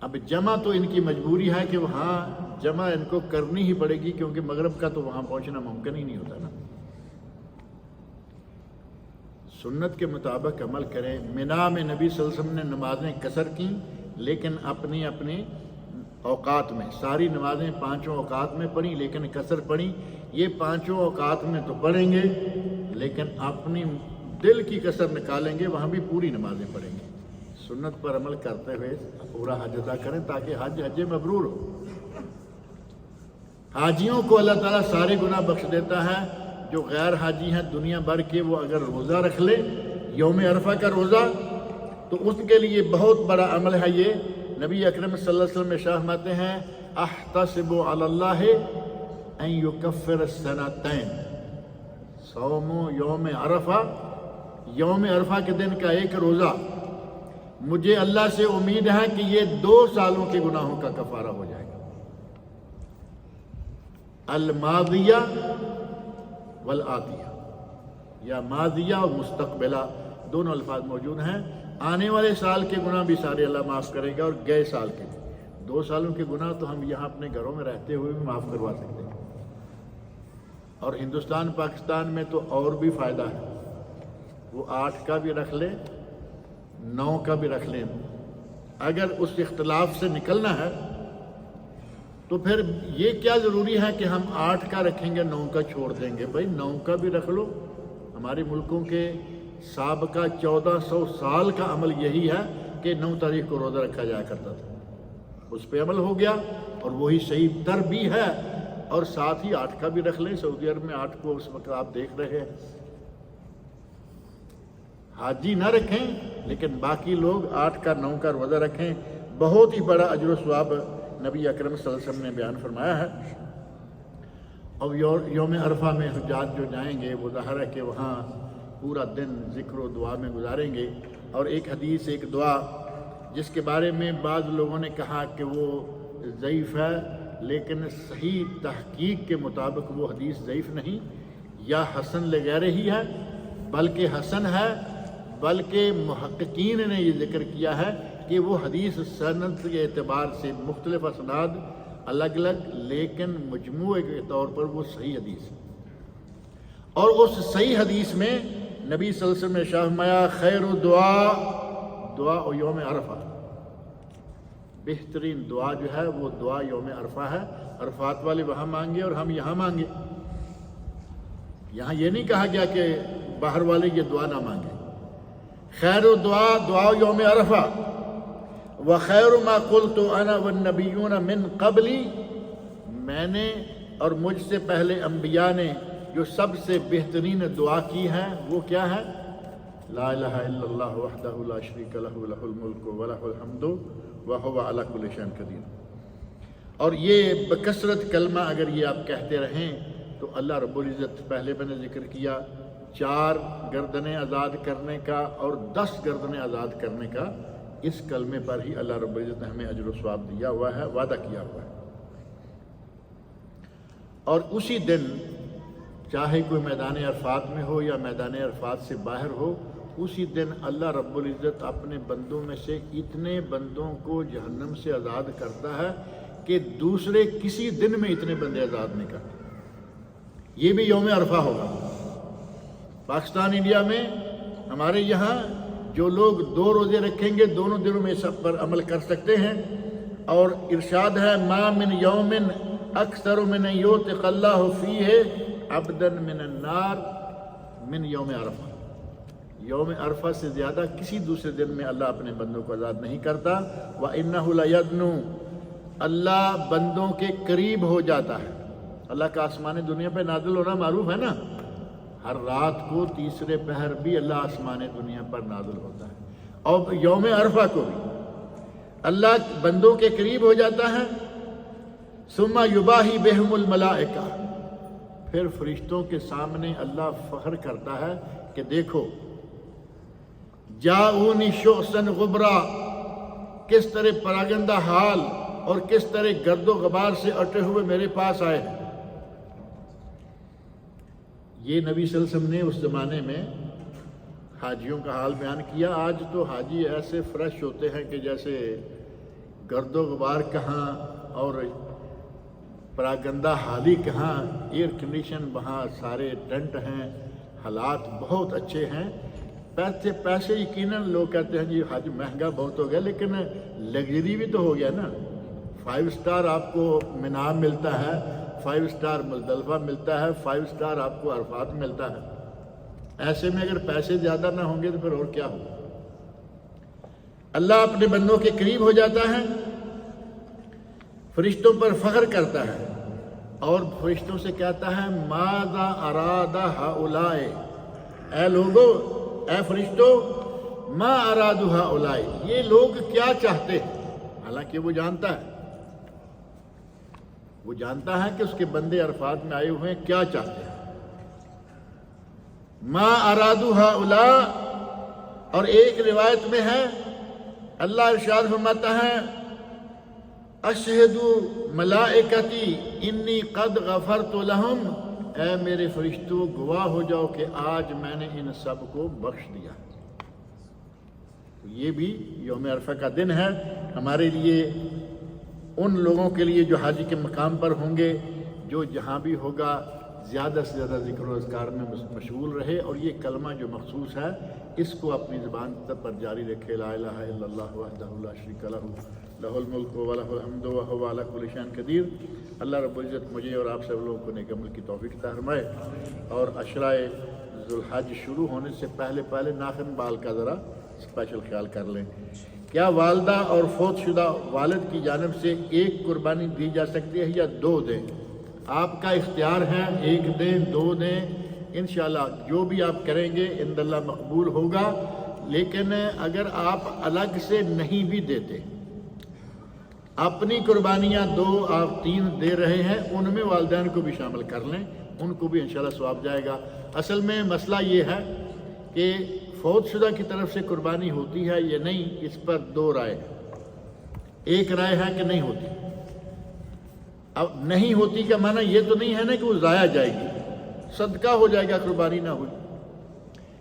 اب جمع تو ان کی مجبوری ہے کہ وہاں جمع ان کو کرنی ہی پڑے گی، کیونکہ مغرب کا تو وہاں پہنچنا ممکن ہی نہیں ہوتا نا۔ سنت کے مطابق عمل کریں۔ منا میں نبی صلی اللہ علیہ وسلم نے نمازیں قصر کیں، لیکن اپنی اپنی اوقات میں، ساری نمازیں 5 اوقات میں پڑھیں لیکن قصر پڑھیں۔ یہ 5 اوقات میں تو پڑھیں گے لیکن اپنی دل کی قصر نکالیں گے، وہاں بھی پوری نمازیں پڑھیں گے۔ سنت پر عمل کرتے ہوئے پورا حج ادا کریں تاکہ حج مبرور ہو۔ حاجیوں کو اللہ تعالیٰ سارے گناہ بخش دیتا ہے۔ جو غیر حاجی ہیں دنیا بھر کے، وہ اگر روزہ رکھ لے یوم عرفہ کا روزہ، تو اس کے لیے بہت بڑا عمل ہے یہ۔ نبی اکرم صلی اللہ علیہ وسلم ارشاد فرماتے ہیں احتسب علی اللہ ان یکفر السنتین، صوم یوم عرفہ، یوم عرفہ کے دن کا ایک روزہ، مجھے اللہ سے امید ہے کہ یہ 2 سالوں کے گناہوں کا کفارہ ہو جائے گا۔ الماضیہ والآتیہ، یا ماضیہ اور مستقبلہ دونوں الفاظ موجود ہیں۔ آنے والے سال کے گناہ بھی سارے اللہ معاف کرے گا، اور گئے سال کے 2 سالوں کے گناہ تو ہم یہاں اپنے گھروں میں رہتے ہوئے بھی معاف کروا سکتے ہیں۔ اور ہندوستان پاکستان میں تو اور بھی فائدہ ہے، وہ 8 کا بھی رکھ لے 9 کا بھی رکھ لیں، اگر اس اختلاف سے نکلنا ہے تو پھر یہ کیا ضروری ہے کہ ہم 8 کا رکھیں گے 9 کا چھوڑ دیں گے؟ بھائی 9 کا بھی رکھ لو۔ ہمارے ملکوں کے سابقہ 1400 سال کا عمل یہی ہے کہ 9 تاریخ کو روزہ رکھا جایا کرتا تھا، اس پہ عمل ہو گیا اور وہی صحیح تر بھی ہے، اور ساتھ ہی 8 کا بھی رکھ لیں۔ سعودی عرب میں 8 کو اس وقت آپ دیکھ رہے ہیں، حاجی نہ رکھیں لیکن باقی لوگ 8 کا 9 کا روزہ رکھیں، بہت ہی بڑا اجر و ثواب نبی اکرم صلی اللہ علیہ وسلم نے بیان فرمایا ہے۔ اور یوم عرفہ میں حجاج جو جائیں گے وہ ظاہر ہے کہ وہاں پورا دن ذکر و دعا میں گزاریں گے، اور ایک حدیث ایک دعا جس کے بارے میں بعض لوگوں نے کہا کہ وہ ضعیف ہے، لیکن صحیح تحقیق کے مطابق وہ حدیث ضعیف نہیں یا حسن لغیر ہی ہے، بلکہ حسن ہے، بلکہ محققین نے یہ ذکر کیا ہے کہ وہ حدیث سند کے اعتبار سے مختلف اسناد الگ الگ، لیکن مجموعے کے طور پر وہ صحیح حدیث ہے۔ اور اس صحیح حدیث میں نبی صلی اللہ علیہ وسلم نے ارشاد فرمایا خیر دعا یوم عرفہ، بہترین دعا جو ہے وہ دعا یوم عرفہ ہے۔ عرفات والے وہاں مانگے اور ہم یہاں مانگے، یہاں یہ نہیں کہا گیا کہ باہر والے یہ دعا نہ مانگے۔ خیر دعا یوم عرفہ، وخیر ما قلت انا والنبیون من قبلی، میں نے اور مجھ سے پہلے انبیاء نے جو سب سے بہترین دعا کی ہے وہ کیا ہے؟ لا الہ الا اللہ وحدہ لا شریک لہ لہ الملک ولہ الحمد وہو علی کل شیء قدیر۔ اور یہ بکثرت کلمہ اگر یہ آپ کہتے رہیں تو اللہ رب العزت، پہلے میں نے ذکر کیا 4 گردنیں آزاد کرنے کا اور 10 گردنیں آزاد کرنے کا، اس کلمے پر ہی اللہ رب العزت نے ہمیں اجر و ثواب دیا ہوا ہے، وعدہ کیا ہوا ہے۔ اور اسی دن چاہے کوئی میدان عرفات میں ہو یا میدان عرفات سے باہر ہو، اسی دن اللہ رب العزت اپنے بندوں میں سے اتنے بندوں کو جہنم سے آزاد کرتا ہے کہ دوسرے کسی دن میں اتنے بندے آزاد نہیں کرتے۔ یہ بھی یوم عرفہ ہوگا۔ پاکستان انڈیا میں ہمارے یہاں جو لوگ 2 روزے رکھیں گے دونوں دنوں میں سب پر عمل کر سکتے ہیں، اور ارشاد ہے ما من یوم اکثر من یوتق اللہ فیہ عبدا من النار من یوم عرفہ، یوم عرفہ سے زیادہ کسی دوسرے دن میں اللہ اپنے بندوں کو آزاد نہیں کرتا۔ وَإِنَّهُ لَيَدْنُو، اللہ بندوں کے قریب ہو جاتا ہے۔ اللہ کا آسمان دنیا پہ نازل ہونا معروف ہے نا، ہر رات کو تیسرے پہر بھی اللہ آسمان دنیا پر نازل ہوتا ہے، اور یوم عرفہ کو بھی اللہ بندوں کے قریب ہو جاتا ہے۔ ثم یباہی بہم الملائکہ، پھر فرشتوں کے سامنے اللہ فخر کرتا ہے کہ دیکھو جاؤنی شعثا غبرا، کس طرح پراگندہ حال اور کس طرح گرد و غبار سے اٹے ہوئے میرے پاس آئے ہیں۔ یہ نبی صلی اللہ علیہ وسلم نے اس زمانے میں حاجیوں کا حال بیان کیا۔ آج تو حاجی ایسے فریش ہوتے ہیں کہ جیسے گرد و غبار کہاں اور پراگندہ حالی کہاں، ایئر کنڈیشن وہاں سارے ٹینٹ ہیں، حالات بہت اچھے ہیں۔ پیسے یقیناً لوگ کہتے ہیں جی حج مہنگا بہت ہو گیا، لیکن لگژری بھی تو ہو گیا نا۔ 5 سٹار آپ کو مینا ملتا ہے، 5 سٹار مزدلفہ ملتا ہے، 5 سٹار آپ کو عرفات ملتا ہے۔ ایسے میں اگر پیسے زیادہ نہ ہوں گے تو پھر اور کیا ہوگا؟ اللہ اپنے بندوں کے قریب ہو جاتا ہے، فرشتوں پر فخر کرتا ہے اور فرشتوں سے کہتا ہے ماذا اراد ہؤلاء، اے لوگو، اے فرشتوں، ما اراد ہؤلاء، یہ لوگ کیا چاہتے ہیں؟ حالانکہ وہ جانتا ہے کہ اس کے بندے عرفات میں آئے ہوئے ہیں کیا چاہتے ہیں۔ ما اراد ہؤلاء، اور ایک روایت میں ہے اللہ ارشاد فرماتا ہے اشہدوا ملائکتی انی قد غفرت لہم، اے میرے فرشتوں گواہ ہو جاؤ کہ آج میں نے ان سب کو بخش دیا۔ یہ بھی یوم عرفہ کا دن ہے ہمارے لیے، ان لوگوں کے لیے جو حاجی کے مقام پر ہوں گے، جو جہاں بھی ہوگا زیادہ سے زیادہ ذکر و اذکار میں مشغول رہے، اور یہ کلمہ جو مخصوص ہے اس کو اپنی زبان پر جاری رکھے، لا الہ الا اللہ وحدہ لا شریک لہ لہ الملک و لہ الحمد وہو علی کل شیء قدیر۔ اللہ رب العزت مجھے اور آپ سب لوگوں کو نیک عمل کی توفیق عطا فرمائے، اور عشرۂ ذوالحج شروع ہونے سے پہلے ناخن بال کا ذرا اسپیشل خیال کر لیں۔ کیا والدہ اور فوت شدہ والد کی جانب سے ایک قربانی دی جا سکتی ہے یا 2 دیں؟ آپ کا اختیار ہے، 1 دیں 2 دیں، انشاءاللہ جو بھی آپ کریں گے عند اللہ مقبول ہوگا۔ لیکن اگر آپ الگ سے نہیں بھی دیتے، اپنی قربانیاں 2 آپ 3 دے رہے ہیں، ان میں والدین کو بھی شامل کر لیں، ان کو بھی انشاءاللہ ثواب جائے گا۔ اصل میں مسئلہ یہ ہے کہ فوت شدہ کی طرف سے قربانی ہوتی ہے یا نہیں، اس پر 2 رائے ہیں۔ ایک رائے ہے کہ نہیں ہوتی۔ اب نہیں ہوتی کا معنی یہ تو نہیں ہے نا کہ وہ ضائع جائے گی، صدقہ ہو جائے گا، قربانی نہ ہوئی۔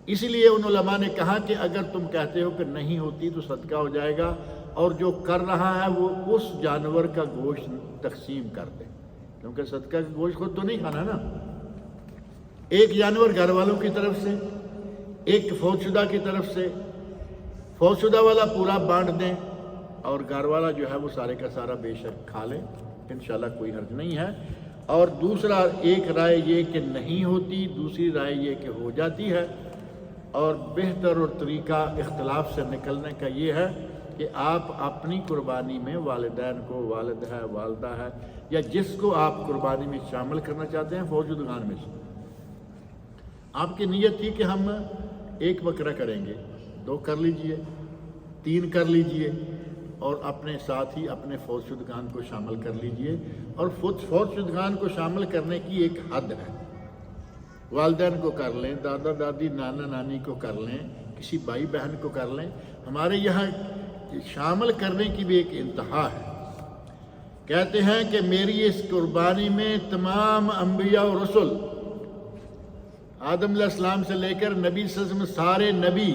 اسی لیے ان علماء نے کہا کہ اگر تم کہتے ہو کہ نہیں ہوتی تو صدقہ ہو جائے گا، اور جو کر رہا ہے وہ اس جانور کا گوشت تقسیم کر دے، کیونکہ صدقہ کا گوشت خود تو نہیں کھانا نا۔ ایک جانور گھر والوں کی طرف سے، ایک فوت شدہ کی طرف سے، فوت شدہ والا پورا بانٹ دیں اور گھر والا جو ہے وہ سارے کا سارا بے شک کھا لیں، انشاءاللہ کوئی حرج نہیں ہے۔ اور دوسرا ایک رائے یہ کہ نہیں ہوتی، دوسری رائے یہ کہ ہو جاتی ہے، اور بہتر اور طریقہ اختلاف سے نکلنے کا یہ ہے کہ آپ اپنی قربانی میں والدین کو، والد ہے والدہ ہے یا جس کو آپ قربانی میں شامل کرنا چاہتے ہیں فوت شدگان میں سے، آپ کی نیت تھی کہ ہم 1 بکرا کریں گے، 2 کر لیجئے، 3 کر لیجئے، اور اپنے ساتھ ہی اپنے فوت شدگان کو شامل کر لیجئے۔ اور فوت شدگان کو شامل کرنے کی ایک حد ہے، والدین کو کر لیں، دادا دادی نانا نانی کو کر لیں، کسی بھائی بہن کو کر لیں، ہمارے یہاں شامل کرنے کی بھی ایک انتہا ہے۔ کہتے ہیں کہ میری اس قربانی میں تمام انبیاء و رسل، آدم علیہ السلام سے لے کر نبی صلی اللہ علیہ وسلم، سارے نبی،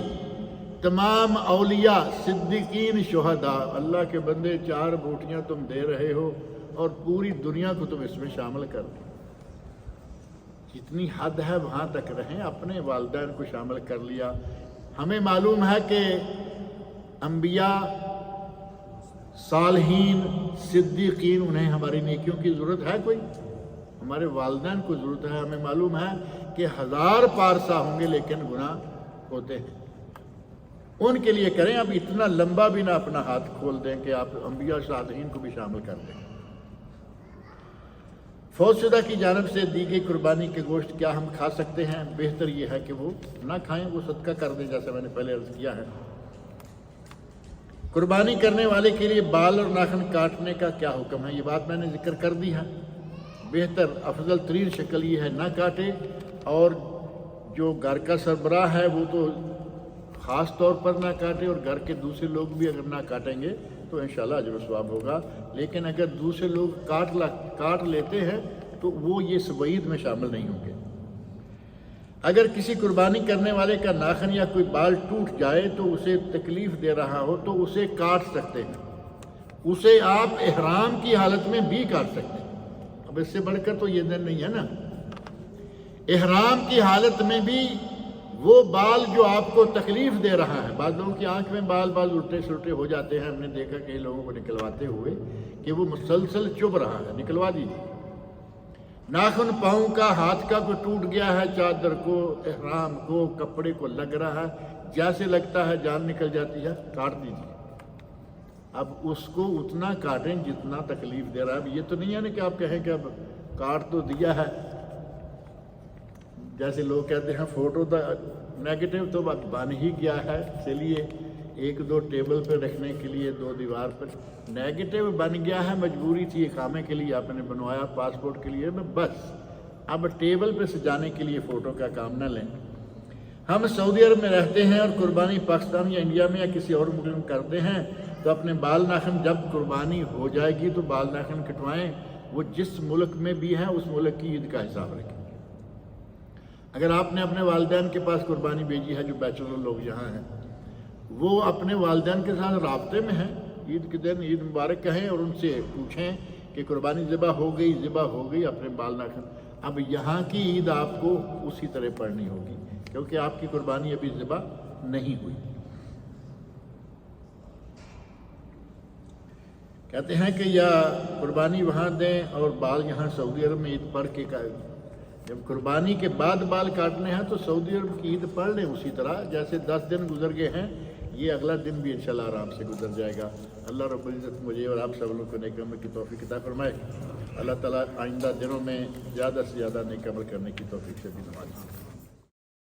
تمام اولیاء، صدیقین، شہداء، اللہ کے بندے 4 بوٹیاں تم دے رہے ہو اور پوری دنیا کو تم اس میں شامل کر دو۔ جتنی حد ہے وہاں تک رہیں، اپنے والدین کو شامل کر لیا۔ ہمیں معلوم ہے کہ انبیاء، صالحین، صدیقین، انہیں ہماری نیکیوں کی ضرورت ہے کوئی؟ ہمارے والدین کو ضرورت ہے۔ ہمیں معلوم ہے کہ 1000 پارسا ہوں گے لیکن گناہ ہوتے ہیں، ان کے لیے کریں۔ اب اتنا لمبا بھی نہ اپنا ہاتھ کھول دیں کہ آپ انبیاء صالحین کو بھی شامل کر دیں۔ فوت شدہ کی جانب سے دی گئی قربانی کے گوشت کیا ہم کھا سکتے ہیں؟ بہتر یہ ہے کہ وہ نہ کھائیں، وہ صدقہ کر دیں، جیسا میں نے پہلے عرض کیا ہے۔ قربانی کرنے والے کے لیے بال اور ناخن کاٹنے کا کیا حکم ہے؟ یہ بات میں نے ذکر کر دی ہے۔ بہتر افضل ترین شکل یہ ہے نہ کاٹے، اور جو گھر کا سربراہ ہے وہ تو خاص طور پر نہ کاٹے، اور گھر کے دوسرے لوگ بھی اگر نہ کاٹیں گے تو انشاءاللہ اجر و ثواب ہوگا۔ لیکن اگر دوسرے لوگ کاٹ لیتے ہیں تو وہ یہ سوید میں شامل نہیں ہوں گے۔ اگر کسی قربانی کرنے والے کا ناخن یا کوئی بال ٹوٹ جائے تو اسے تکلیف دے رہا ہو تو اسے کاٹ سکتے ہیں، اسے آپ احرام کی حالت میں بھی کاٹ سکتے ہیں۔ اب اس سے بڑھ کر تو یہ دن نہیں ہے نا۔ احرام کی حالت میں بھی وہ بال جو آپ کو تکلیف دے رہا ہے، بعض لوگوں کی آنکھ میں بال الٹے سلٹے ہو جاتے ہیں، ہم نے دیکھا کئی لوگوں کو نکلواتے ہوئے کہ وہ مسلسل چبھ رہا ہے، نکلوا دیجیے۔ ناخن پاؤں کا، ہاتھ کا کوئی ٹوٹ گیا ہے، چادر کو، احرام کو، کپڑے کو لگ رہا ہے، جیسے لگتا ہے جان نکل جاتی ہے، کاٹ دیجیے۔ اب اس کو اتنا کاٹیں جتنا تکلیف دے رہا ہے۔ اب یہ تو نہیں ہے نا کہ آپ کہیں کہ اب کاٹ تو دیا ہے، جیسے لوگ کہتے ہیں فوٹو تو نیگیٹو تو بن ہی گیا ہے، چلیے 1-2 ٹیبل پہ رکھنے کے لیے، 2 دیوار پر نیگیٹو بن گیا ہے، مجبوری تھی اقامے کے لیے آپ نے بنوایا، پاسپورٹ کے لیے میں، بس اب ٹیبل پہ سجانے کے لیے فوٹو کا کام نہ لیں۔ ہم سعودی عرب میں رہتے ہیں اور قربانی پاکستان یا انڈیا میں یا کسی اور ملک میں کرتے ہیں، تو اپنے بال ناخن جب قربانی ہو جائے گی تو بال ناخن کٹوائیں، وہ جس ملک میں بھی ہیں اس ملک کی عید کا حساب رکھیں۔ اگر آپ نے اپنے والدین کے پاس قربانی بھیجی ہے، جو بیچلر لوگ یہاں ہیں، وہ اپنے والدین کے ساتھ رابطے میں ہیں، عید کے دن عید مبارک کہیں اور ان سے پوچھیں کہ قربانی ذبح ہو گئی، اپنے بال ناخن۔ اب یہاں کی عید آپ کو اسی طرح پڑھنی ہوگی کیونکہ آپ کی قربانی ابھی ذبح نہیں ہوئی۔ کہتے ہیں کہ یا قربانی وہاں دیں اور بال یہاں سعودی عرب میں عید پڑھ کے جب قربانی کے بعد بال کاٹنے ہیں تو سعودی عرب کی عید پڑھ لیں اسی طرح جیسے 10 دن گزر گئے ہیں، یہ اگلا دن بھی انشاءاللہ آرام سے گزر جائے گا۔ اللہ رب العزت مجھے اور آپ سب لوگوں کو نیک عمل کی توفیق عطا فرمائے۔ اللہ تعالیٰ آئندہ دنوں میں زیادہ سے زیادہ نیک عمل کرنے کی توفیق سے بھی نوازے۔